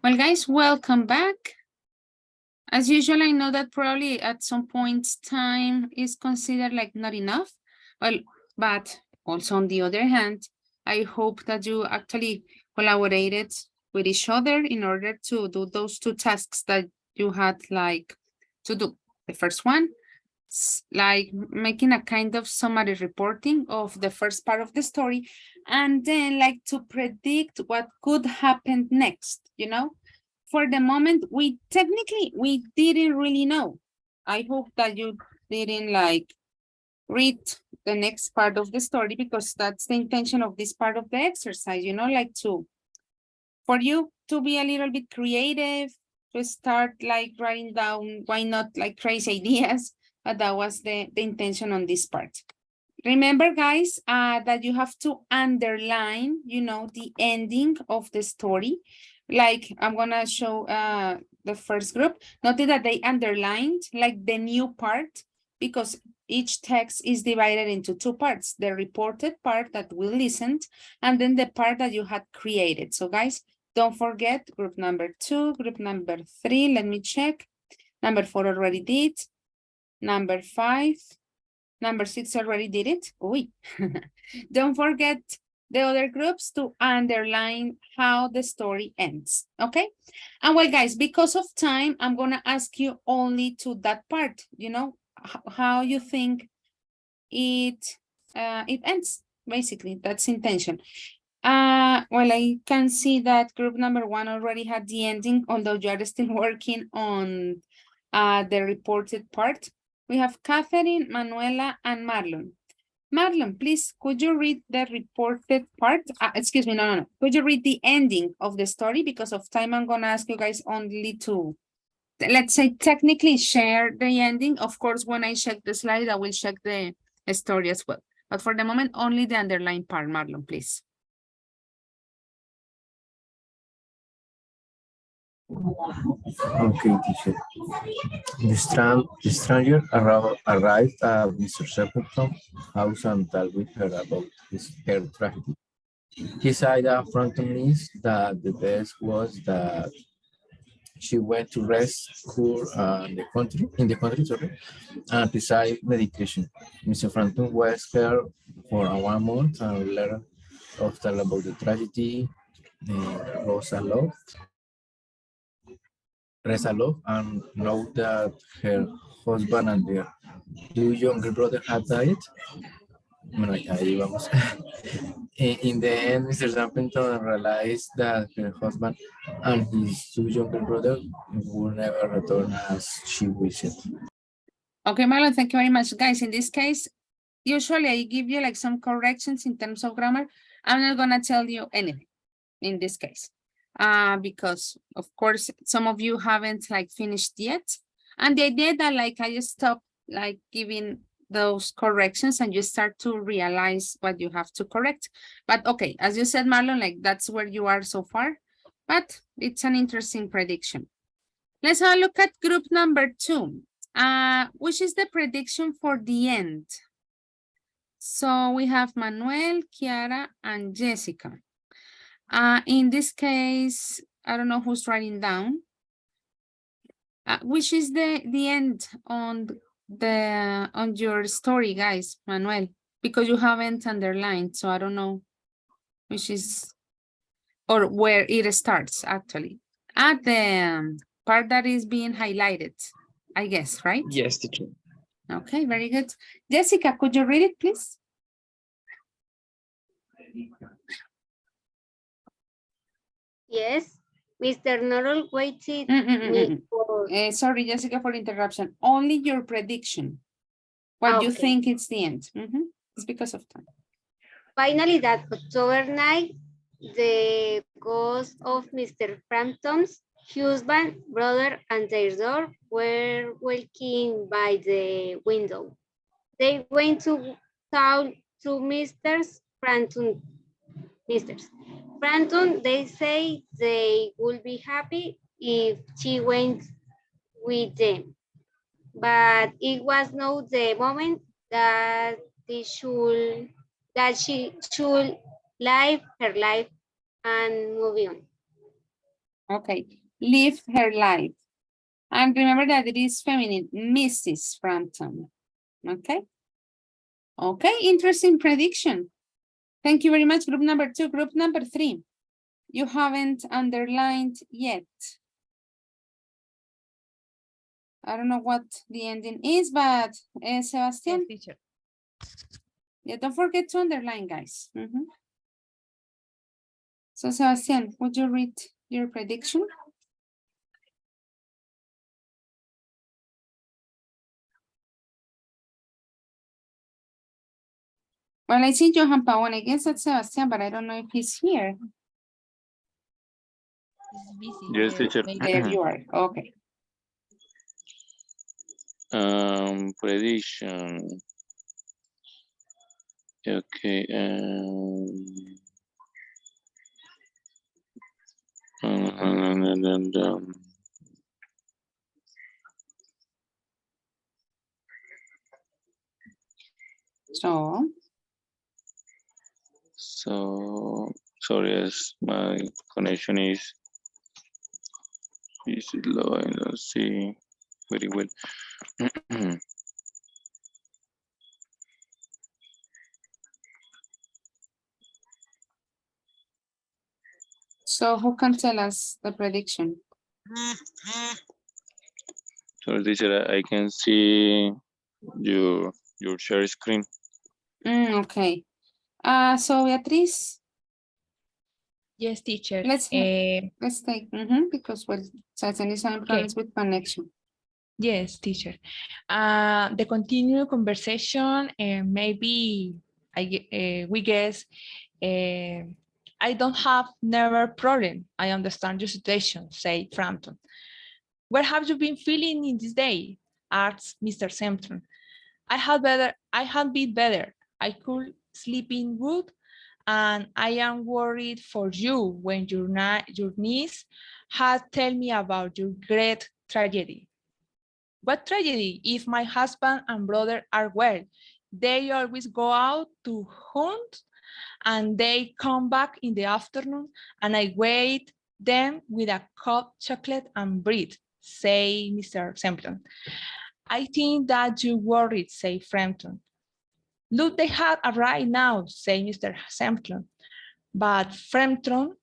Well, guys, welcome back. As usual, I know that probably at some points time is considered like not enough. Well, but also on the other hand, I hope that you actually collaborated with each other in order to do those two tasks that you had like to do. The first one, like making a kind of summary reporting of the first part of the story, and then like to predict what could happen next, you know? For the moment, we didn't really know. I hope that you didn't like read the next part of the story, because that's the intention of this part of the exercise, you know, like for you to be a little bit creative, to start like writing down, why not like crazy ideas, but that was the intention on this part. Remember, guys, that you have to underline, you know, the ending of the story. Like I'm gonna show the first group. Notice that they underlined like the new part, because each text is divided into two parts: the reported part that we listened, and then the part that you had created. So guys, don't forget group number 2, group number 3, let me check. Number 4 already did. Number 5. Number 6 already did it. Uy. Don't forget the other groups to underline how the story ends, okay? And well, guys, because of time, I'm gonna ask you only to that part, you know, how you think it ends, basically, that's intention. Well, I can see that group number 1 already had the ending, although you are still working on the reported part. We have Catherine, Manuela, and Marlon. Marlon, please, could you read the reported part? Excuse me, no. Could you read the ending of the story? Because of time, I'm gonna ask you guys only to, let's say, technically share the ending. Of course, when I check the slide, I will check the story as well. But for the moment, only the underlined part, Marlon, please. Okay, teacher. The stranger arrived at Mr. Stapleton's house and told with her about her tragedy. He said affrontedly that the best was that she went to rest cure in the country, sorry, and receive medication. Mr. Frampton was here for 1 month and learned often about the tragedy, Rosa love, and know that her husband and their 2 younger brothers had died. Bueno, ahí vamos. In the end, Mr. Sampington realized that her husband and his 2 younger brothers would never return as she wished. Okay, Marlon, thank you very much. Guys, in this case, usually I give you like some corrections in terms of grammar. I'm not gonna tell you anything in this case, because of course, some of you haven't like finished yet. And the idea that like I just stop like giving those corrections and you start to realize what you have to correct. But okay, as you said, Marlon, like that's where you are so far, but it's an interesting prediction. Let's have a look at group number 2, which is the prediction for the end. So we have Manuel, Kiara, and Jessica. In this case, I don't know who's writing down. Which is the end on your story, guys, Manuel, because you haven't underlined, so I don't know which is or where it starts actually. At the part that is being highlighted, I guess, right? Yes, teacher. Okay, very good. Jessica, could you read it, please? Yes, Mr. Norrell waited me for... Sorry, Jessica, for interruption. Only your prediction. What you think it's the end. It's because of time. Finally, that October night, the ghosts of Mr. Frampton's husband, brother, and their daughter were walking by the window. They went to talk to Mr. Frampton. They say they would be happy if she went with them. But it was not the moment that she should live her life and move on. Okay, live her life. And remember that it is feminine, Mrs. Frampton. Okay. Okay, interesting prediction. Thank you very much, group number 2. Group number 3. You haven't underlined yet. I don't know what the ending is, but Sebastian? Yes, teacher. Yeah, don't forget to underline, guys. So, Sebastian, would you read your prediction? Well, I see Johan Pawan. I guess that's Sebastian, but I don't know if he's here. It's busy. Yes, teacher. There you are. Okay. Prediction. Okay. So sorry, as my connection is low. I don't see very well. So who can tell us the prediction? Sorry, teacher, I can see your share screen. Okay. So Beatriz, Yes, teacher. let's take because well, certainly some problems with connection. Yes, teacher. The continued conversation, maybe we guess I don't have never problem. I understand your situation, say Frampton. What have you been feeling in this day? Asks Mr. Sampson. I had been better. I could sleep in good, and I am worried for you when your niece had tell me about your great tragedy. What tragedy? If my husband and brother are well, they always go out to hunt and they come back in the afternoon and I wait them with a cup chocolate and bread, say Mr. Sampson. I think that you worried, say Frampton. Look, they have arrived now, say Mr. Sampson. But Frampton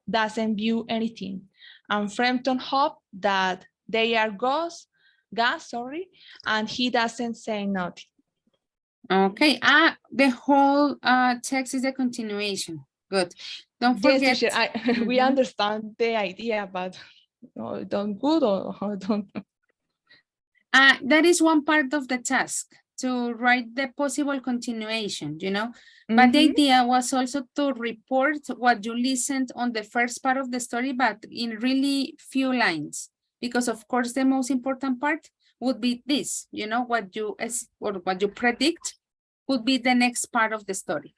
doesn't view anything. And Frampton hopes that they are gas, and he doesn't say nothing. Okay. The whole text is a continuation. Good. Don't forget. Yes, teacher, we understand the idea, but don't good or don't. That is one part of the task, to write the possible continuation, but the idea was also to report what you listened on the first part of the story, but in really few lines, because of course the most important part would be this, what you predict would be the next part of the story.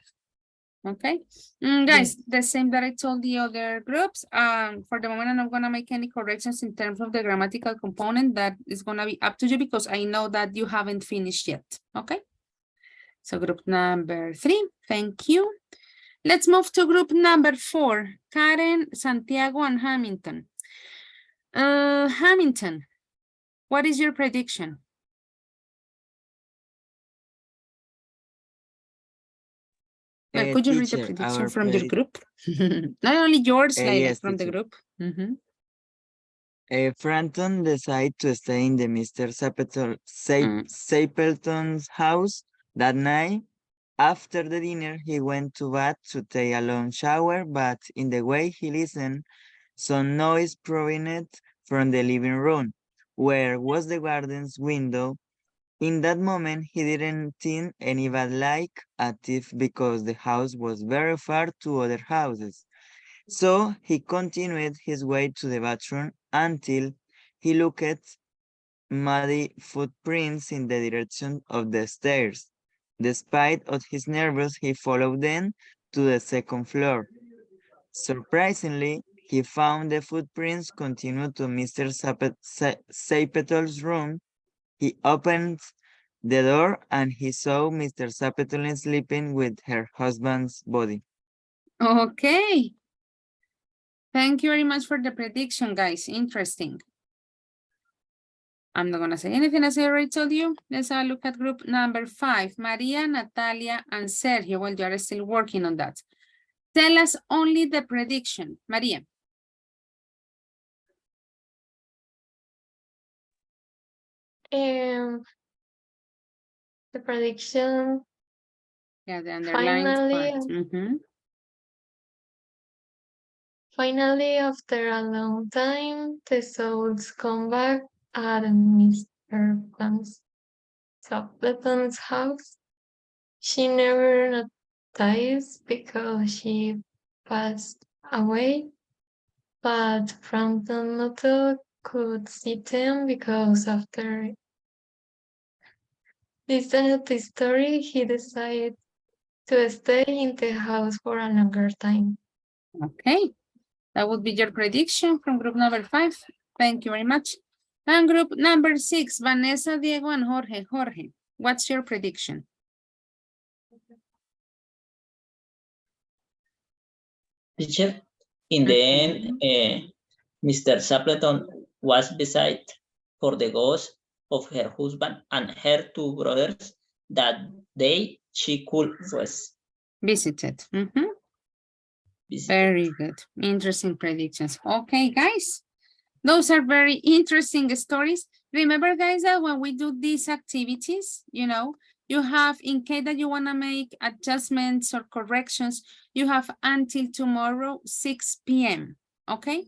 Okay, guys, the same that I told the other groups. For the moment, I'm not gonna make any corrections in terms of the grammatical component. That is gonna be up to you because I know that you haven't finished yet. Okay, so group number 3, thank you. Let's move to group number 4, Karen, Santiago, and Hamilton. Hamilton, what is your prediction? Well, could you read the prediction from your group? Not only yours, yes, from the teacher. group. Frampton decided to stay in the Mr. Stapleton's house that night. After the dinner, he went to bath to take a long shower, but in the way he listened, some noise provened from the living room, where was the garden's window. In that moment, he didn't think any bad like a thief because the house was very far to other houses. So he continued his way to the bathroom until he looked at muddy footprints in the direction of the stairs. Despite of his nerves, he followed them to the second floor. Surprisingly, he found the footprints continued to Mr. Stapleton's room. He opened the door and he saw Mr. Stapleton sleeping with her husband's body. Okay. Thank you very much for the prediction, guys. Interesting. I'm not going to say anything as I already told you. Let's have a look at group number 5. Maria, Natalia, and Sergio. Well, you are still working on that. Tell us only the prediction. Maria. The prediction. Yeah, the underlined part. Finally, after a long time, the souls come back at Mr. Stapleton's house. She never noticed because she passed away, but Frampton Nuttall could see them because after listening to the story, he decided to stay in the house for a longer time. Okay, that would be your prediction from group number 5. Thank you very much. And group number 6, Vanessa, Diego, and Jorge. Jorge, what's your prediction? Teacher, in the end, Mr. Stapleton was beside for the ghost of her husband and her 2 brothers that day she could was visited. Very good. Interesting predictions. Okay, guys. Those are very interesting stories. Remember, guys, that when we do these activities, you know, you have, in case that you want to make adjustments or corrections, you have until tomorrow, 6 p.m. Okay?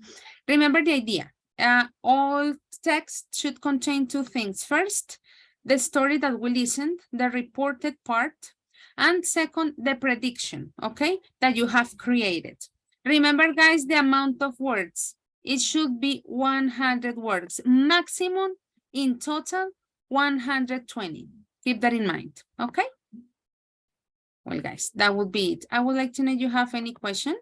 Remember the idea. All text should contain 2 things. First, the story that we listened, the reported part, and second, the prediction, okay, that you have created. Remember, guys, the amount of words. It should be 100 words. Maximum in total, 120. Keep that in mind, okay? Well, guys, that would be it. I would like to know if you have any question.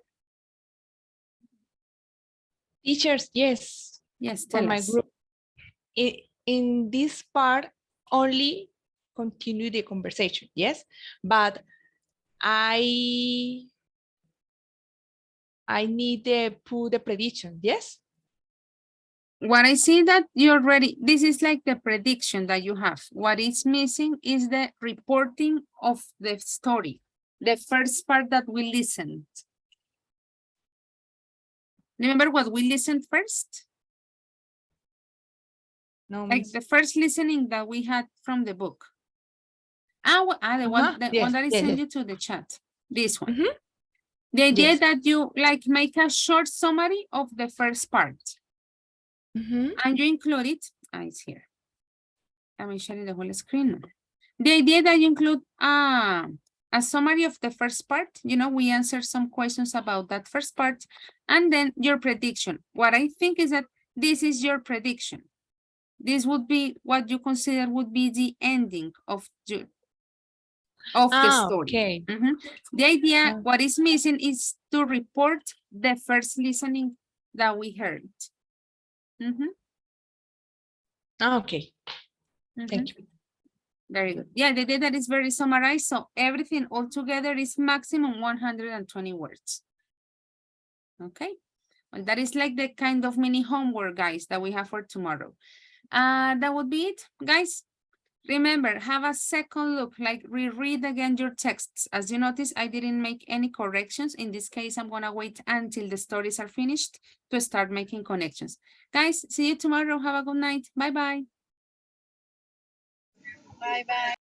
Teachers, yes. Yes, for tell my us. group. In this part, only continue the conversation, yes? But I need to put the prediction, yes? What I see that you already, this is like the prediction that you have. What is missing is the reporting of the story, the first part that we listened. Remember what we listened first? No, like the first listening that we had from the book. The one that I sent you to the chat. This one. The idea that you like make a short summary of the first part. And you include it. It's here. I'm sharing the whole screen. The idea that you include a summary of the first part. You know, we answer some questions about that first part. And then your prediction. What I think is that this is your prediction. This would be what you consider would be the ending of the story. Okay. The idea, what is missing is to report the first listening that we heard. Okay. Thank you. Very good. Yeah, the data is very summarized. So everything all together is maximum 120 words. Okay. Well, that is like the kind of mini homework, guys, that we have for tomorrow. That would be it, guys. Remember, have a second look, like reread again your texts. As you notice, I didn't make any corrections. In this case, I'm gonna wait until the stories are finished to start making connections. Guys, see you tomorrow. Have a good night. Bye-bye. Bye-bye.